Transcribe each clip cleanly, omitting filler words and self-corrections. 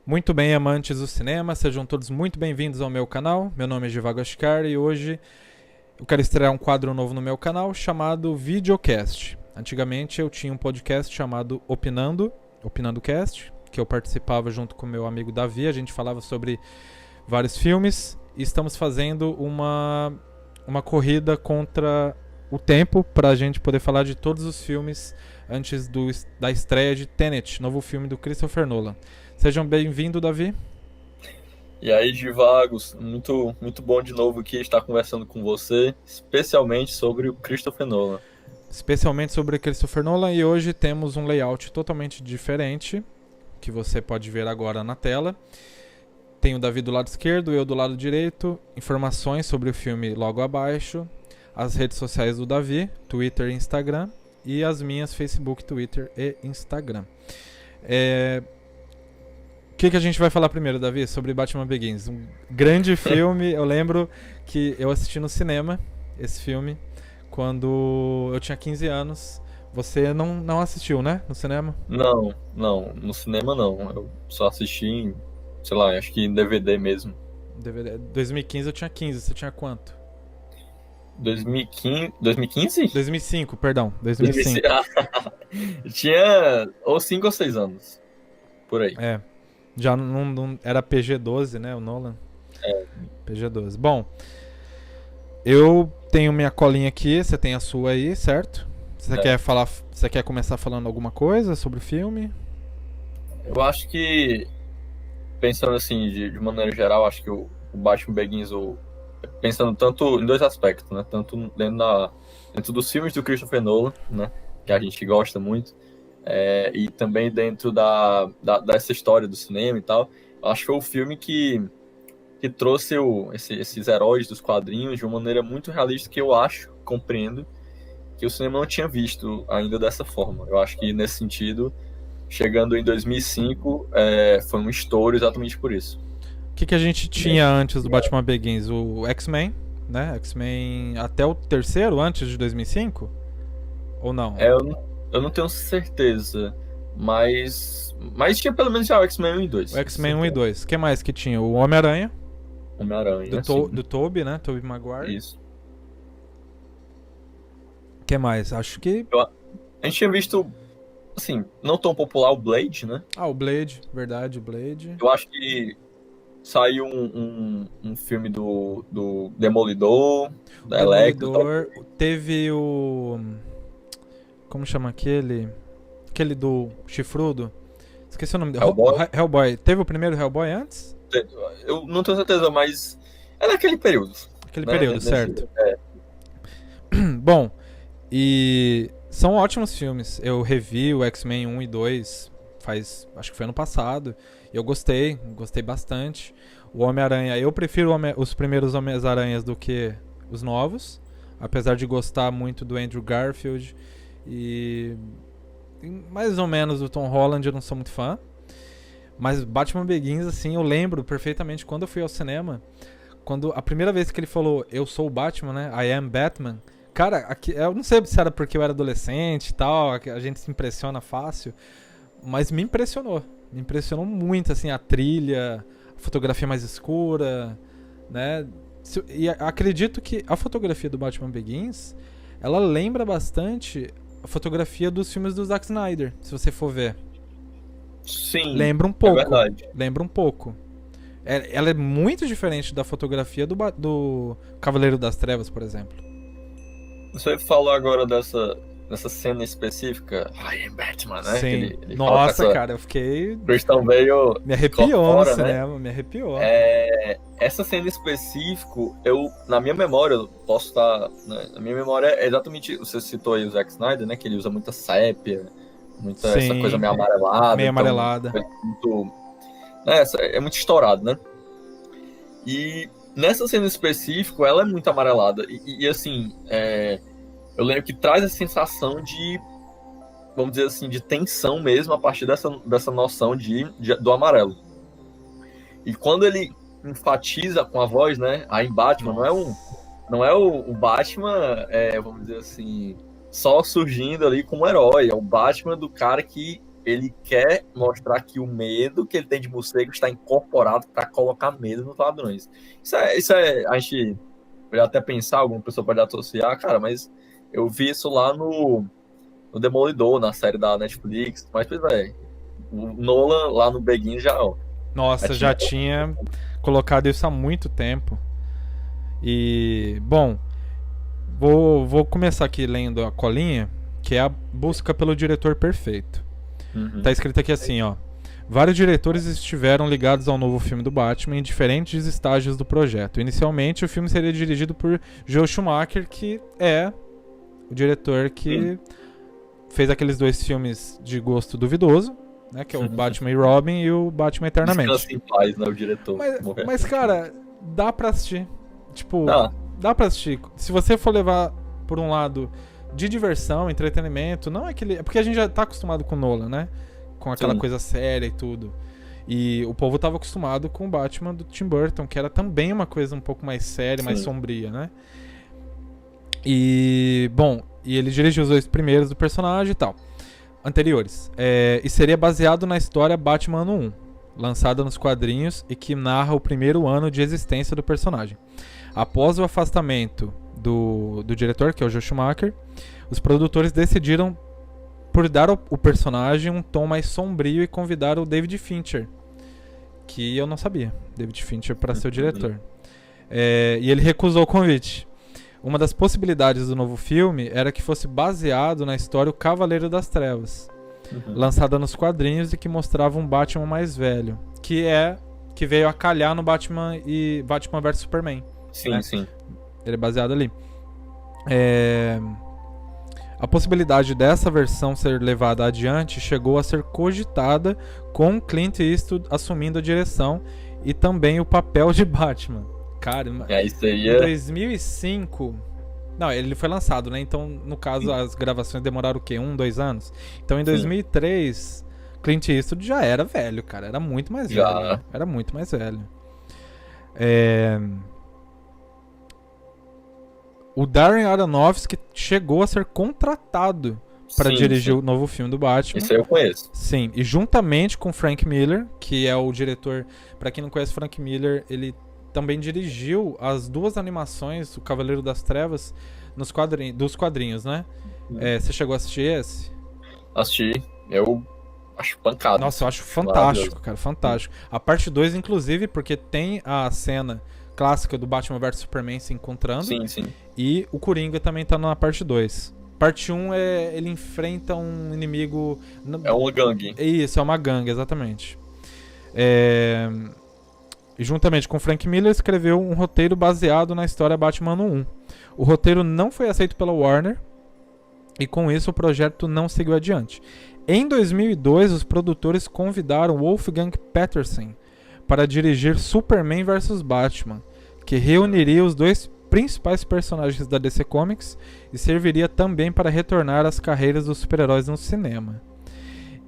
Muito bem, amantes do cinema, sejam todos muito bem-vindos ao meu canal. Meu nome é Givago Ashkar e hoje eu quero estrear um quadro novo no meu canal chamado Videocast. Antigamente eu tinha um podcast chamado Opinando Cast, que eu participava junto com meu amigo Davi. A gente falava sobre vários filmes e estamos fazendo uma corrida contra o tempo para a gente poder falar de todos os filmes antes da estreia de Tenet, novo filme do Christopher Nolan. Sejam bem-vindos, Davi. E aí, Givagos, muito bom de novo aqui estar conversando com você, especialmente sobre o Christopher Nolan. Especialmente sobre Christopher Nolan, e hoje temos um layout totalmente diferente, que você pode ver agora na tela. Tem o Davi do lado esquerdo, eu do lado direito, informações sobre o filme logo abaixo, as redes sociais do Davi, Twitter e Instagram, e as minhas Facebook, Twitter e Instagram. O que a gente vai falar primeiro, Davi? Sobre Batman Begins. Um grande filme. Eu lembro que eu assisti no cinema esse filme quando eu tinha 15 anos. Você não assistiu, né? No cinema? Não, no cinema não. Eu só assisti em, sei lá, acho que em DVD mesmo. DVD. 2015 eu tinha 15. Você tinha quanto? 2015? 2015? 2005, perdão. 2005. Eu tinha ou 5 ou 6 anos, por aí. Já não era PG-12, né? O Nolan. PG-12. Bom, eu tenho minha colinha aqui, você tem a sua aí, certo? Você quer começar falando alguma coisa sobre o filme? Eu acho que, pensando assim, de maneira geral, acho que o Batman Begins, pensando tanto em dois aspectos, né? Tanto dentro dos filmes do Christopher Nolan, né? Que a gente gosta muito, e também dentro dessa história do cinema e tal. Acho que foi o filme que trouxe esses heróis dos quadrinhos de uma maneira muito realista, que eu acho, compreendo, que o cinema não tinha visto ainda dessa forma. Eu acho que, nesse sentido, chegando em 2005, foi um estouro exatamente por isso. O que a gente tinha antes do Batman Begins? O X-Men, né? X-Men até o terceiro, antes de 2005? Ou não? Eu não tenho certeza, mas tinha pelo menos já o X-Men 1 e 2. O X-Men 1 e 2. O que mais que tinha? O Homem-Aranha. Homem-Aranha, Do Tobey, né? Tobey Maguire. Isso. O que mais? Acho que... A gente tinha visto, assim, não tão popular, o Blade, né? o Blade. Verdade, o Blade. Eu acho que saiu um filme do Demolidor, da Electro. Demolidor. Teve o... Como chama aquele? Aquele do chifrudo. Esqueci o nome dele. Hellboy. Teve o primeiro Hellboy antes? Eu não tenho certeza, mas é naquele período. Aquele período, certo. Bom, e são ótimos filmes. Eu revi o X-Men 1 e 2 acho que foi ano passado. Eu gostei bastante. O Homem-Aranha, eu prefiro os primeiros Homens-Aranhas do que os novos, apesar de gostar muito do Andrew Garfield e mais ou menos do Tom Holland. Eu não sou muito fã. Mas Batman Begins, assim, eu lembro perfeitamente quando eu fui ao cinema, quando a primeira vez que ele falou eu sou o Batman, né? I am Batman. Cara, eu não sei se era porque eu era adolescente e tal, a gente se impressiona fácil, mas me impressionou. Me impressionou muito, assim, a trilha, a fotografia mais escura, né? E acredito que a fotografia do Batman Begins, ela lembra bastante a fotografia dos filmes do Zack Snyder, se você for ver. Sim, Lembra um pouco. É verdade. Lembra um pouco. Ela é muito diferente da fotografia do Cavaleiro das Trevas, por exemplo. Você falou agora dessa cena específica, I am Batman, né? Sim. Ele Nossa, cara, eu fiquei... Christian Bale me arrepiou fora, no cinema, né? Me arrepiou. Essa cena em específico, na minha memória, eu posso estar... Né, na minha memória é exatamente... Você citou aí o Zack Snyder, né? Que ele usa muita sépia, essa coisa meio amarelada. Meio amarelada. É muito estourado, né? E nessa cena em específico, ela é muito amarelada. E assim, eu lembro que traz a sensação de, vamos dizer assim, de tensão mesmo, a partir dessa noção do amarelo. E quando ele enfatiza com a voz, né? Aí em Batman, não é o Batman, vamos dizer assim, só surgindo ali como herói. É o Batman do cara que ele quer mostrar que o medo que ele tem de morcego está incorporado para colocar medo nos ladrões. A gente pode até pensar, alguma pessoa pode associar, cara, mas eu vi isso lá no Demolidor, na série da Netflix, mas pois é, o Nolan lá no Begins já, ó. Nossa, já tinha colocado isso há muito tempo. E, bom, vou começar aqui lendo a colinha, que é a busca pelo diretor perfeito. Tá escrito aqui assim, ó. Vários diretores estiveram ligados ao novo filme do Batman em diferentes estágios do projeto. Inicialmente, o filme seria dirigido por Joel Schumacher, que é o diretor que fez aqueles 2 filmes de gosto duvidoso, né, que é o Batman e Robin e o Batman Eternamente. Descansa em paz, né, o diretor. Mas, cara, dá pra assistir. Tipo, dá pra assistir. Se você for levar por um lado de diversão, entretenimento, não é aquele... É porque a gente já tá acostumado com o Nolan, né? Com aquela coisa séria e tudo. E o povo tava acostumado com o Batman do Tim Burton, que era também uma coisa um pouco mais séria, mais sombria, né? E, bom, e ele dirigiu os 2 primeiros do personagem e tal. Anteriores. E seria baseado na história Batman Ano 1, lançada nos quadrinhos e que narra o primeiro ano de existência do personagem. Após o afastamento do diretor, que é o Joel Schumacher, os produtores decidiram por dar ao personagem um tom mais sombrio e convidaram o David Fincher, que eu não sabia, David Fincher, para ser o diretor. E ele recusou o convite. Uma das possibilidades do novo filme era que fosse baseado na história O Cavaleiro das Trevas, lançada nos quadrinhos e que mostrava um Batman mais velho, que veio a calhar no Batman e Batman vs Superman. Sim, né? sim. Ele é baseado ali. A possibilidade dessa versão ser levada adiante chegou a ser cogitada, com Clint Eastwood assumindo a direção e também o papel de Batman. Cara, isso aí em 2005... Não, ele foi lançado, né? Então, no caso, as gravações demoraram o quê? 1, 2 anos? Então, em 2003, Clint Eastwood já era velho, cara. Era muito mais velho. Era muito mais velho. O Darren Aronofsky chegou a ser contratado para dirigir o novo filme do Batman. Isso aí eu conheço. Sim, e juntamente com Frank Miller, que é o diretor... Para quem não conhece Frank Miller, ele também dirigiu as 2 animações, O Cavaleiro das Trevas, dos quadrinhos, né? Você chegou a assistir esse? Assisti. Eu acho pancada. Nossa, eu acho fantástico, cara, fantástico. A parte 2, inclusive, porque tem a cena clássica do Batman vs Superman se encontrando. Sim, sim. E o Coringa também tá na parte 2. Parte 1 ele enfrenta um inimigo... É uma gangue. Isso, é uma gangue, exatamente. E juntamente com Frank Miller escreveu um roteiro baseado na história Batman Ano 1. O roteiro não foi aceito pela Warner e com isso o projeto não seguiu adiante. Em 2002, os produtores convidaram Wolfgang Petersen para dirigir Superman vs Batman, que reuniria os 2 principais personagens da DC Comics e serviria também para retornar às carreiras dos super-heróis no cinema.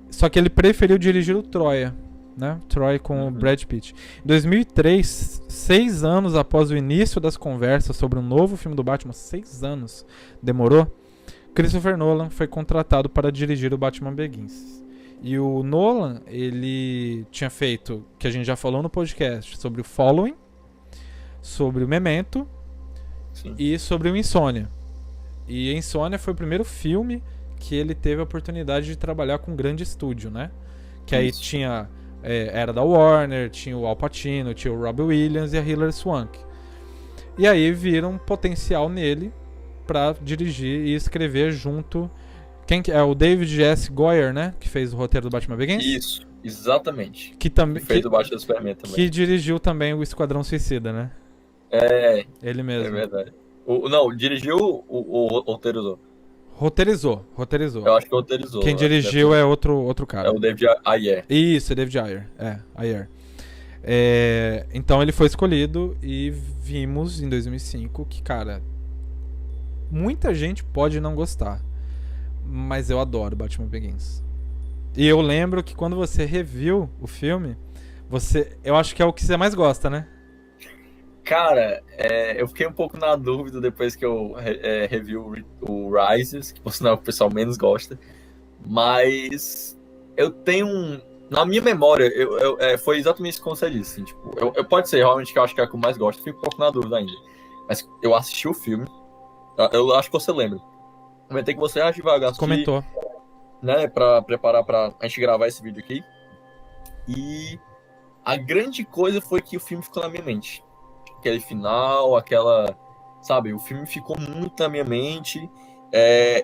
Só que ele preferiu dirigir o Troia, né? Troy com o Brad Pitt. Em 2003, 6 anos após o início das conversas sobre um novo filme do Batman, 6 anos demorou, Christopher Nolan foi contratado para dirigir o Batman Begins. E o Nolan, ele tinha feito, que a gente já falou no podcast, sobre o Following, sobre o Memento e sobre o Insônia. E Insônia foi o primeiro filme que ele teve a oportunidade de trabalhar com um grande estúdio, né? Que aí tinha... era da Warner, tinha o Al Pacino, tinha o Robbie Williams e a Hilary Swank. E aí viram potencial nele pra dirigir e escrever junto... Quem é o David S. Goyer, né? Que fez o roteiro do Batman Begins? Isso, exatamente. Que também fez o Batman Superman também. Que dirigiu também o Esquadrão Suicida, né? Ele mesmo. É verdade. Dirigiu o roteirizou. Roteirizou. Eu acho que roteirizou. Quem dirigiu é outro cara. É o David Ayer. Isso, é David Ayer. Ayer. Então ele foi escolhido e vimos em 2005 que, cara, muita gente pode não gostar, mas eu adoro Batman Begins. E eu lembro que quando você reviu o filme, eu acho que é o que você mais gosta, né? Cara, eu fiquei um pouco na dúvida depois que eu revi o Rises, que por sinal o pessoal menos gosta, mas eu tenho um. Na minha memória, foi exatamente isso que você disse. Assim, tipo, pode ser realmente que eu acho que é a que eu mais gosto, fico um pouco na dúvida ainda. Mas eu assisti o filme, eu acho que você lembra. Comentei com você antes de devagar assistir, Comentou. né, pra preparar pra a gente gravar esse vídeo aqui. E a grande coisa foi que o filme ficou na minha mente. Aquele final, aquela. Sabe, o filme ficou muito na minha mente.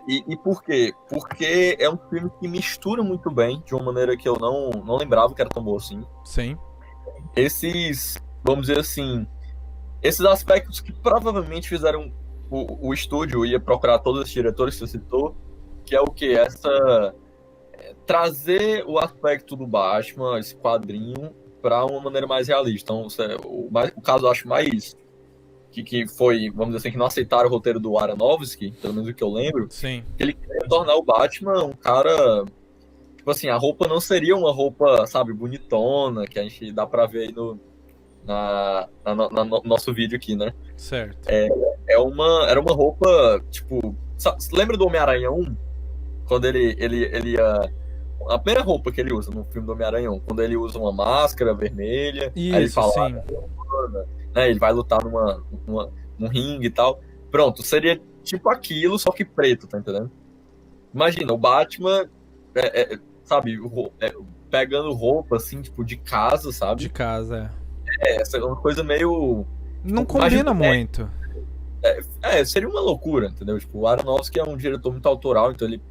E por quê? Porque é um filme que mistura muito bem, de uma maneira que eu não lembrava que era tão boa assim. Sim. Vamos dizer assim, esses aspectos que provavelmente fizeram o estúdio ia procurar todos os diretores que você citou, que é o que? Trazer o aspecto do Batman, esse quadrinho, para uma maneira mais realista. Então, o caso eu acho mais que foi, vamos dizer assim, que não aceitaram o roteiro do Aronofsky, pelo menos o que eu lembro, Sim. que ele queria tornar o Batman um cara. Tipo assim, a roupa não seria uma roupa, sabe, bonitona, que a gente dá pra ver aí no nosso vídeo aqui, né? Certo. Era uma roupa, tipo. Lembra do Homem-Aranha 1? Quando ele ia. A primeira roupa que ele usa no filme do Homem-Aranha 1, quando ele usa uma máscara vermelha, aí ele Isso, fala, sim. né, ele vai lutar num ringue e tal. Pronto, seria tipo aquilo, só que preto, tá entendendo? Imagina, o Batman, sabe, pegando roupa, assim, tipo, de casa, De sabe? casa, é. Essa é uma coisa meio. Não Imagina, combina muito. seria uma loucura, entendeu? Tipo, o Aronofsky é um diretor muito autoral, então ele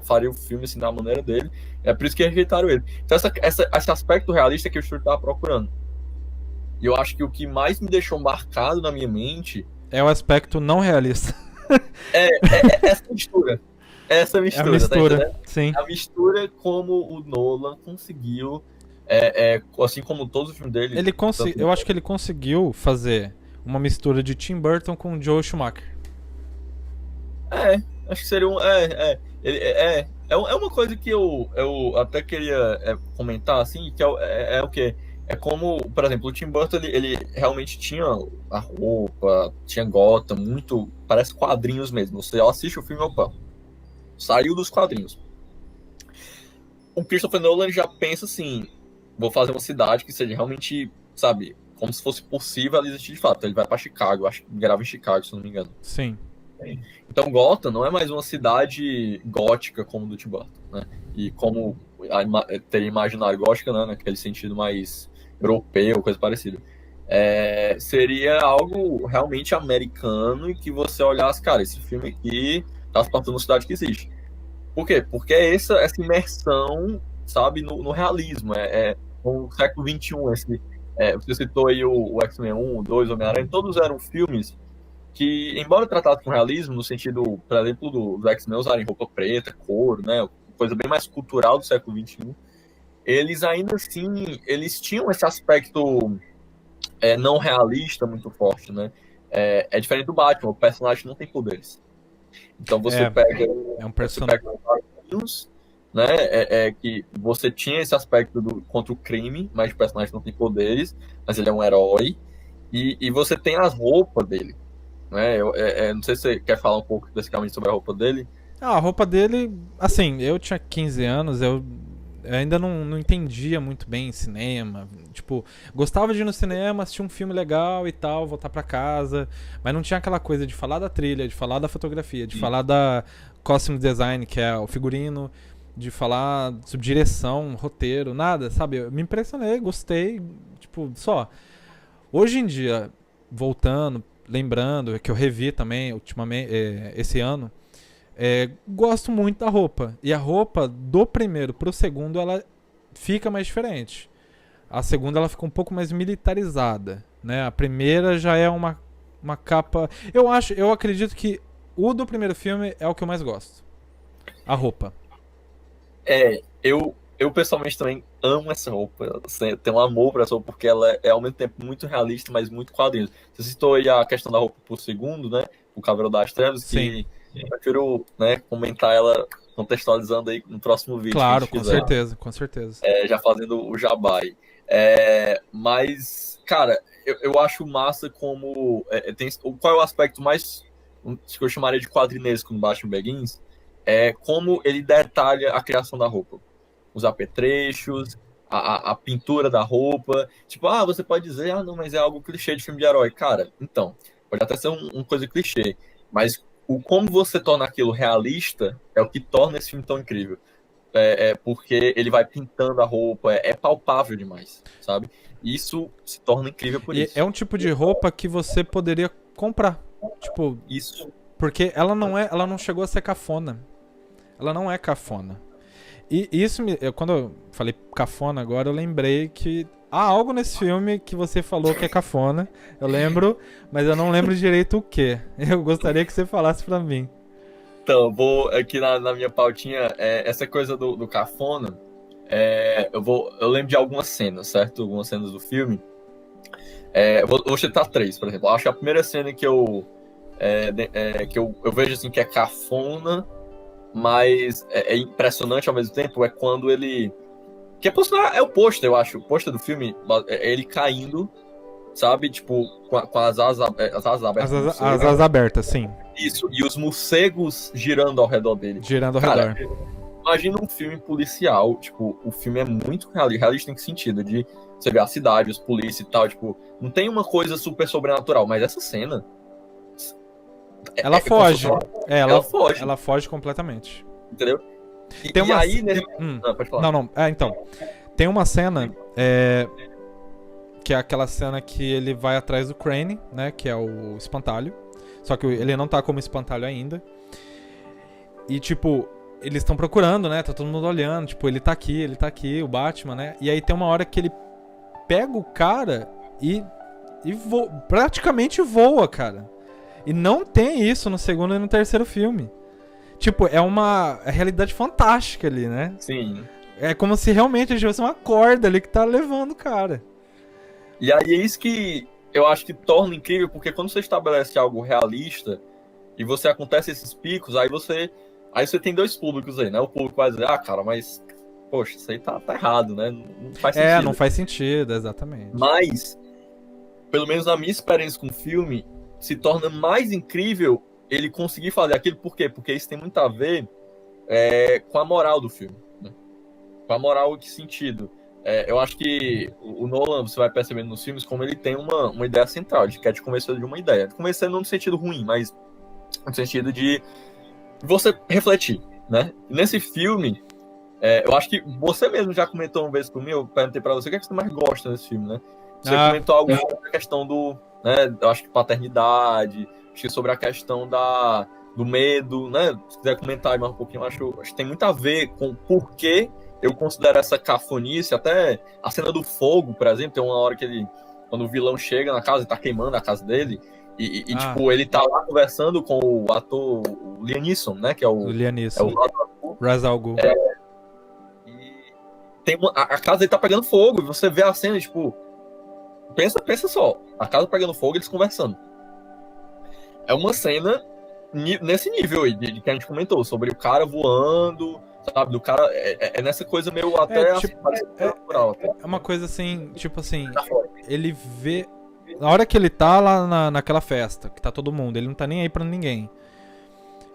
faria o filme assim da maneira dele. É por isso que rejeitaram ele. Então, esse aspecto realista que o estúdio estava procurando. E eu acho que o que mais me deixou marcado na minha mente É o aspecto não realista. essa mistura. Essa É a mistura, tá mistura, entendendo? sim. A mistura como o Nolan conseguiu, assim como todos os filmes dele. Eu acho que ele conseguiu fazer uma mistura de Tim Burton com Joel Schumacher. Acho que seria um. É uma coisa que eu até queria comentar, assim, que é o quê? É como, por exemplo, o Tim Burton, ele realmente tinha a roupa, tinha Gotham, muito. Parece quadrinhos mesmo. Você assiste o filme, opa, saiu dos quadrinhos. O Christopher Nolan já pensa assim: vou fazer uma cidade que seja realmente, sabe, como se fosse possível ela existir de fato. Então ele vai pra Chicago, acho que grava em Chicago, se não me engano. Sim. Então Gotham não é mais uma cidade gótica como do Tim Burton, né? E como teria imaginário gótica, né? Naquele sentido mais europeu, coisa parecida. Seria algo realmente americano e que você olhasse, cara, esse filme aqui tá se passando numa cidade que existe. Por quê? Porque é essa imersão, sabe, no realismo. O século XXI. Você citou aí o X-Men 1, o 2, Homem-Aranha, todos eram filmes que, embora tratados com realismo, no sentido, por exemplo, dos X-Men usarem roupa preta, couro, né, coisa bem mais cultural do século XXI, eles ainda assim, eles tinham esse aspecto não realista muito forte, né? É diferente do Batman, o personagem não tem poderes. Então você pega um personagem. quadrinhos, né, que você tinha esse aspecto contra o crime, mas o personagem não tem poderes, mas ele é um herói, e você tem as roupas dele. Não sei se você quer falar um pouco especificamente sobre a roupa dele. A roupa dele, assim, eu tinha 15 anos, eu ainda não entendia muito bem cinema. Tipo, gostava de ir no cinema, assistir um filme legal e tal, voltar pra casa. Mas não tinha aquela coisa de falar da trilha, de falar da fotografia, de falar da costume design, que é o figurino, de falar sobre direção, roteiro, nada, sabe? Eu me impressionei, gostei, tipo, só. Hoje em dia, voltando, lembrando, que eu revi também ultimamente, esse ano, gosto muito da roupa. E a roupa do primeiro pro segundo, ela fica mais diferente. A segunda, ela fica um pouco mais militarizada, né? A primeira já é uma capa... Eu acredito que o do primeiro filme é o que eu mais gosto. A roupa. Eu pessoalmente também amo essa roupa. Assim, eu tenho um amor por essa roupa, porque ela é ao mesmo tempo muito realista, mas muito quadrinhos. Você citou aí a questão da roupa pro segundo, né? O Cavaleiro das Trevas, Sim. que eu prefiro, né, comentar ela contextualizando aí no próximo vídeo. Claro, que a gente com fizer. certeza, com certeza. Já fazendo o jabá aí. Mas, cara, eu acho massa como... qual é o aspecto mais que eu chamaria de quadrinesco no Batman Begins? Como ele detalha a criação da roupa. os apetrechos, a pintura da roupa. Tipo, você pode dizer, não, mas é algo clichê de filme de herói. Cara, então, pode até ser uma coisa clichê, mas o como você torna aquilo realista é o que torna esse filme tão incrível. Porque ele vai pintando a roupa, é palpável demais, sabe? Isso se torna incrível por E isso. é um tipo de roupa que você poderia comprar. Tipo, Isso. porque ela não chegou a ser cafona. Ela não é cafona. E isso quando eu falei cafona agora, eu lembrei que há algo nesse filme que você falou que é cafona. Eu lembro, mas eu não lembro direito o que. Eu gostaria que você falasse pra mim. Então, vou aqui na minha pautinha, essa coisa do cafona, eu lembro de algumas cenas, certo? Algumas cenas do filme. Eu vou citar 3, por exemplo. Eu acho que a primeira cena que eu vejo assim que é cafona, mas é impressionante ao mesmo tempo, é quando ele... Que é o pôster, eu acho. O pôster do filme é ele caindo, sabe? Tipo, com as asas abertas. As asas abertas, sim. Isso, e os morcegos girando ao redor dele. Girando ao Cara, redor. imagina um filme policial, tipo, o filme é muito realista em que sentido? De você ver a cidade, os polícias e tal, tipo, não tem uma coisa super sobrenatural, mas essa cena... Ela foge. Ela foge. Ela foge completamente. Entendeu? Tem uma... aí... Pode falar. Não. Então, tem uma cena... que é aquela cena que ele vai atrás do Crane, né? Que é o espantalho. Só que ele não tá como espantalho ainda. E, tipo, eles estão procurando, né? Tá todo mundo olhando. Tipo, ele tá aqui, o Batman, né? E aí tem uma hora que ele pega o cara e praticamente voa, cara. E não tem isso no segundo e no terceiro filme. Tipo, é uma realidade fantástica ali, né? Sim. É como se realmente tivesse uma corda ali que tá levando o cara. E aí é isso que eu acho que torna incrível, porque quando você estabelece algo realista e você acontece esses picos, aí você tem 2 públicos aí, né? O público vai dizer, cara, mas, poxa, isso aí tá errado, né? Não faz sentido. Não faz sentido, exatamente. Mas, pelo menos na minha experiência com o filme, se torna mais incrível ele conseguir fazer aquilo. Por quê? Porque isso tem muito a ver com a moral do filme. Né? Com a moral, em que sentido? Eu acho que o Nolan, você vai percebendo nos filmes como ele tem uma ideia central, de quer te convencer de uma ideia. Convencer não no sentido ruim, mas no sentido de você refletir, né? Nesse filme, eu acho que você mesmo já comentou uma vez comigo, eu perguntei pra você o que é que você mais gosta desse filme, né? Você comentou algo sobre a questão né, eu acho que paternidade, acho que sobre a questão do medo, né? Se quiser comentar mais um pouquinho, acho que tem muito a ver com por que eu considero essa cafonice, até a cena do fogo, por exemplo, tem uma hora que quando o vilão chega na casa e tá queimando a casa dele, tipo, ele tá lá conversando com o ator o Liam Neeson, né, que é o Liam Neeson. Ra's al Ghul. E tem a casa dele tá pegando fogo, e você vê a cena, tipo, pensa só, a casa pegando fogo, eles conversando. É uma cena nesse nível aí, de que a gente comentou, sobre o cara voando, sabe, do cara, nessa coisa meio até natural. É uma coisa assim, tipo assim, ele vê, na hora que ele tá lá naquela festa, que tá todo mundo, ele não tá nem aí pra ninguém.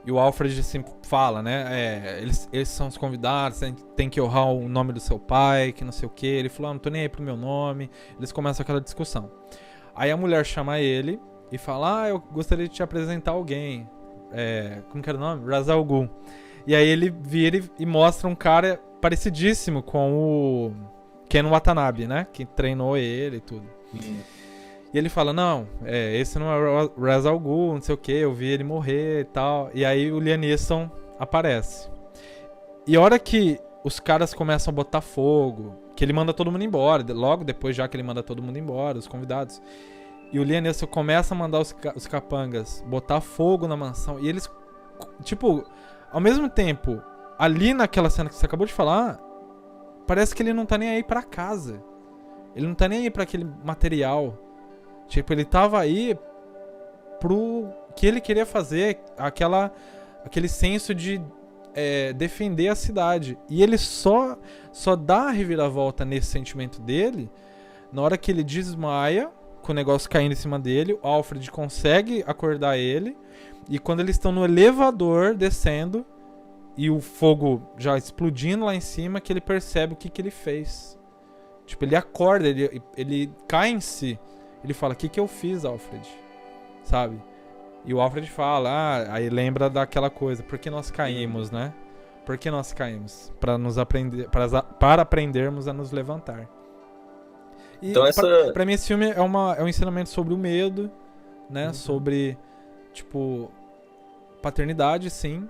E o Alfred assim fala, né, eles são os convidados, tem que honrar o nome do seu pai, que não sei o que. Ele falou, não tô nem aí pro meu nome. Eles começam aquela discussão. Aí a mulher chama ele e fala, eu gostaria de te apresentar alguém. Como que era o nome? Ra's al Ghul. E aí ele vira e mostra um cara parecidíssimo com o Ken Watanabe, né? Que treinou ele e tudo. E ele fala, não, esse não é o Ra's al Ghul, não sei o que, eu vi ele morrer e tal. E aí o Liam Neeson aparece. E a hora que os caras começam a botar fogo, que ele manda todo mundo embora, logo depois já que ele manda todo mundo embora, os convidados. E o Liam Neeson começa a mandar os capangas botar fogo na mansão. E eles, tipo, ao mesmo tempo, ali naquela cena que você acabou de falar, parece que ele não tá nem aí pra casa. Ele não tá nem aí pra aquele material. Tipo, ele tava aí pro que ele queria fazer, aquele senso de defender a cidade. E ele só dá a reviravolta nesse sentimento dele na hora que ele desmaia, com o negócio caindo em cima dele. O Alfred consegue acordar ele. E quando eles estão no elevador descendo, e o fogo já explodindo lá em cima, que ele percebe o que ele fez. Tipo, ele acorda, ele cai em si. Ele fala, o que eu fiz, Alfred? Sabe? E o Alfred fala, aí lembra daquela coisa, por que nós caímos, né? Por que nós caímos? Para aprendermos a nos levantar. E Então pra mim esse filme é um ensinamento sobre o medo, né? Sobre, tipo, paternidade, sim.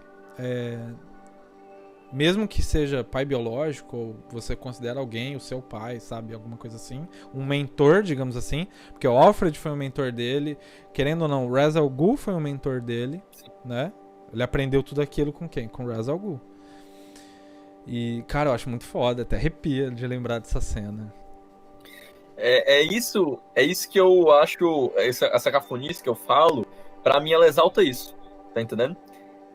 Mesmo que seja pai biológico, ou você considera alguém o seu pai, sabe? Alguma coisa assim. Um mentor, digamos assim. Porque o Alfred foi um mentor dele. Querendo ou não, o Ra's al Ghul foi um mentor dele, né? Ele aprendeu tudo aquilo com quem? Com o Ra's al Ghul. E, cara, eu acho muito foda. Até arrepia de lembrar dessa cena. É isso que eu acho, essa cafonice que eu falo, pra mim ela exalta isso, tá entendendo?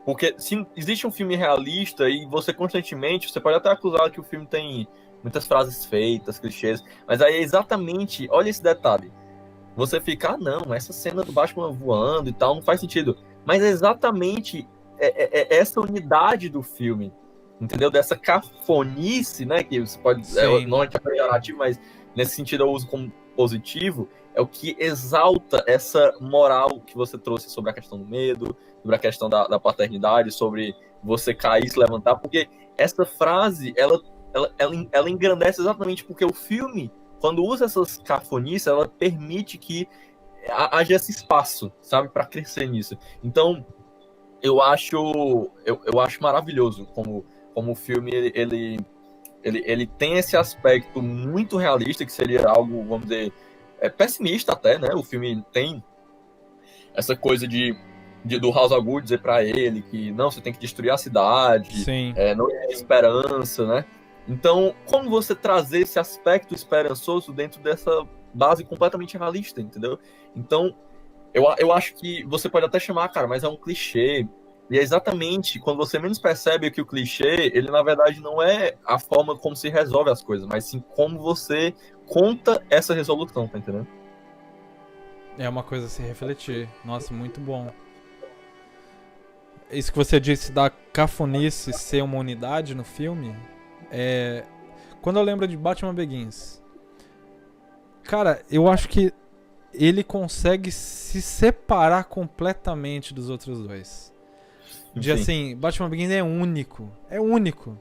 Porque se existe um filme realista e você constantemente, você pode até acusar que o filme tem muitas frases feitas, clichês, mas aí é exatamente, olha esse detalhe, você fica, não, essa cena do Batman voando e tal, não faz sentido, mas é exatamente essa unidade do filme, entendeu? Dessa cafonice, né, que você pode, não é pejorativo, mas nesse sentido eu uso como positivo, é o que exalta essa moral que você trouxe sobre a questão do medo, sobre a questão da paternidade, sobre você cair e se levantar, porque essa frase, ela engrandece exatamente porque o filme, quando usa essas cafonices, ela permite que haja esse espaço, sabe, para crescer nisso. Então, eu acho maravilhoso como o filme, ele tem esse aspecto muito realista, que seria algo, vamos dizer, pessimista até, né? O filme tem essa coisa do Ra's al Ghul dizer pra ele que não, você tem que destruir a cidade, não tem esperança, né? Então, como você trazer esse aspecto esperançoso dentro dessa base completamente realista, entendeu? Então, eu acho que você pode até chamar, cara, mas é um clichê. E é exatamente quando você menos percebe que o clichê, ele na verdade não é a forma como se resolve as coisas, mas sim como você conta essa resolução, tá entendendo? É uma coisa a se refletir. Nossa, muito bom. Isso que você disse da cafonice ser uma unidade no filme, quando eu lembro de Batman Begins, cara, eu acho que ele consegue se separar completamente dos outros dois. De assim, Batman Begins é único. É único.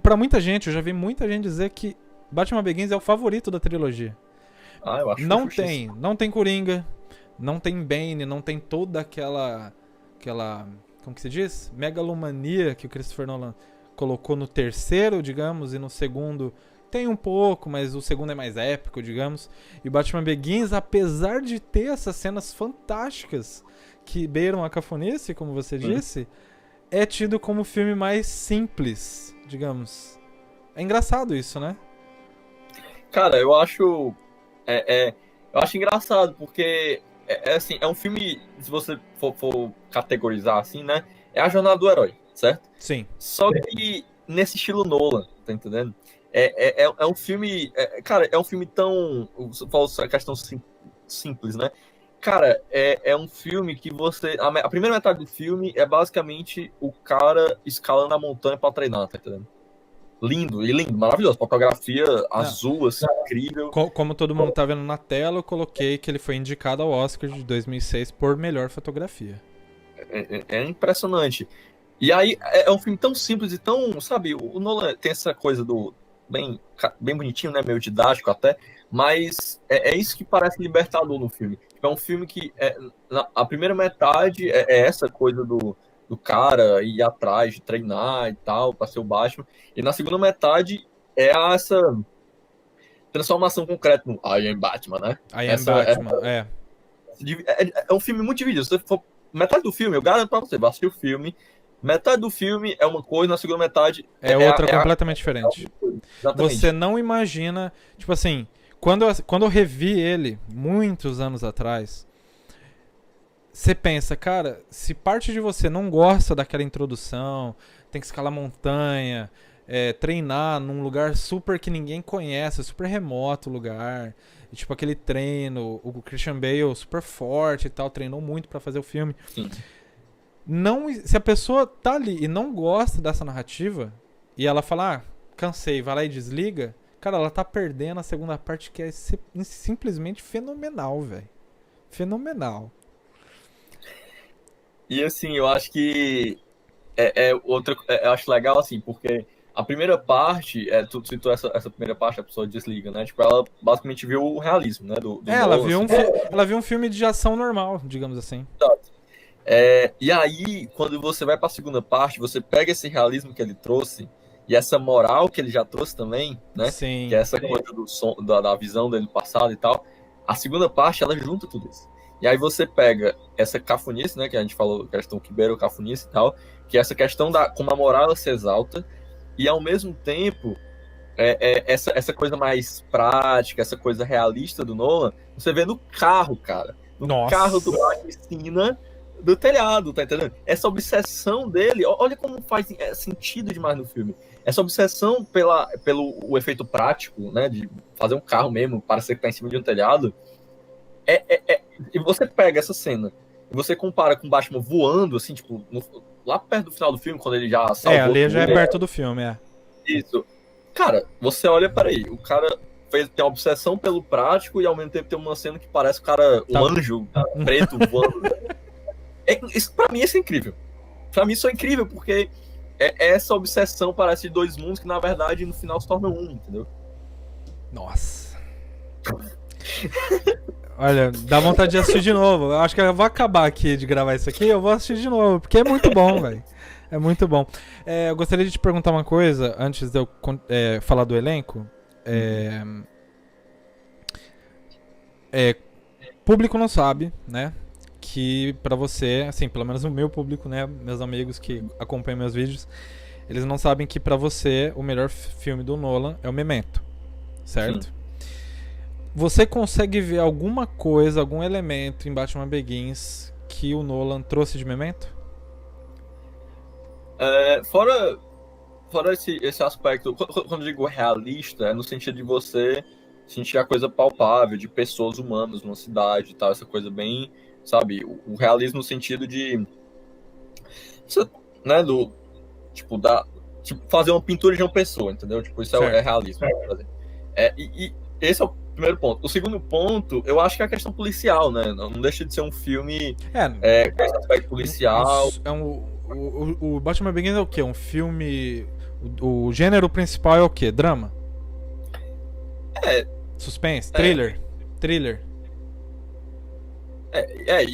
Pra muita gente, eu já vi muita gente dizer que Batman Begins é o favorito da trilogia. Eu acho não tem Coringa, não tem Bane, não tem toda aquela como que se diz? Megalomania que o Christopher Nolan colocou no terceiro, digamos, e no segundo tem um pouco, mas o segundo é mais épico, digamos. E Batman Begins, apesar de ter essas cenas fantásticas que beiram a cafonice, como você disse, é tido como o filme mais simples, digamos. É engraçado isso, né? Cara, eu acho engraçado, porque assim, é um filme, se você for categorizar assim, né? É a jornada do herói, certo? Sim. Só que nesse estilo Nolan, tá entendendo? É um filme. Cara, é um filme tão. Você falou a questão simples, né? Cara, é um filme que você. A primeira metade do filme é basicamente o cara escalando a montanha pra treinar, tá entendendo? Lindo, maravilhoso. Fotografia azul, assim, incrível. Como todo mundo tá vendo na tela, eu coloquei que ele foi indicado ao Oscar de 2006 por melhor fotografia. É impressionante. E aí, é um filme tão simples e tão, sabe, o Nolan tem essa coisa do bem bonitinho, né, meio didático até, mas é isso que parece libertador no filme. É um filme que, a primeira metade é essa coisa do cara ir atrás de treinar e tal, pra ser o Batman, e na segunda metade é essa transformação concreta no I am Batman, né? I am Batman, É um filme muito dividido. Se você for metade do filme, eu garanto pra você, vai assistir o filme, metade do filme é uma coisa, na segunda metade é outra completamente diferente. Exatamente. Você não imagina, tipo assim, quando eu revi ele muitos anos atrás, você pensa, cara, se parte de você não gosta daquela introdução, tem que escalar montanha, treinar num lugar super que ninguém conhece, super remoto o lugar, e, tipo aquele treino, o Christian Bale super forte e tal, treinou muito pra fazer o filme. Sim. não, se a pessoa tá ali e não gosta dessa narrativa, e ela fala, cansei, vai lá e desliga, cara, ela tá perdendo a segunda parte que é simplesmente fenomenal, velho. Fenomenal. E assim, eu acho que eu acho legal assim, porque a primeira parte, tu citou essa primeira parte, a pessoa desliga, né? Tipo, ela basicamente viu o realismo, né? Do Ela Nolan, viu, assim. ela viu um filme de ação normal, digamos assim. E aí, quando você vai pra segunda parte, você pega esse realismo que ele trouxe e essa moral que ele já trouxe também, né? Que Sim. é essa coisa do som, da visão dele passado e tal. A segunda parte, ela junta tudo isso. E aí você pega essa cafunice, né? Que a gente falou, questão que beira o cafunice e tal, que é essa questão da como a moral ela se exalta, e ao mesmo tempo, essa coisa mais prática, essa coisa realista do Nolan, você vê no carro, cara. No carro do Cena do telhado, tá entendendo? Essa obsessão dele, olha como faz sentido demais no filme. Essa obsessão pelo o efeito prático, né? De fazer um carro mesmo, parecer que tá em cima de um telhado. E você pega essa cena e você compara com o Batman voando, assim, tipo, lá perto do final do filme, quando ele já salvou. Ali já é perto do filme, Isso. Cara, você olha, peraí, o cara tem uma obsessão pelo prático e ao mesmo tempo tem uma cena que parece o cara, um anjo preto voando. Isso, pra mim, isso é incrível. Pra mim, isso é incrível, porque essa obsessão parece de dois mundos que, na verdade, no final se tornam um, entendeu? Nossa. Olha, dá vontade de assistir de novo. Eu acho que eu vou acabar aqui de gravar isso aqui, eu vou assistir de novo, porque é muito bom, velho. É muito bom. Eu gostaria de te perguntar uma coisa, antes de eu falar do elenco. Público não sabe, né? Que pra você, assim, pelo menos o meu público, né? Meus amigos que acompanham meus vídeos, eles não sabem que pra você o melhor filme do Nolan é o Memento, certo? Sim. Você consegue ver alguma coisa, algum elemento em Batman Begins que o Nolan trouxe de Memento? Fora esse aspecto, quando eu digo realista, é no sentido de você sentir a coisa palpável, de pessoas humanas numa cidade e tal, essa coisa bem, sabe, o realismo no sentido de, né, tipo, fazer uma pintura de uma pessoa, entendeu? Tipo, isso é realismo. E esse é o primeiro ponto. O segundo ponto, eu acho que é a questão policial, né? Não deixa de ser um filme com esse aspecto policial. O Batman Begins é o quê? Um filme... O gênero principal é o quê? Drama? Suspense? Thriller? Thriller?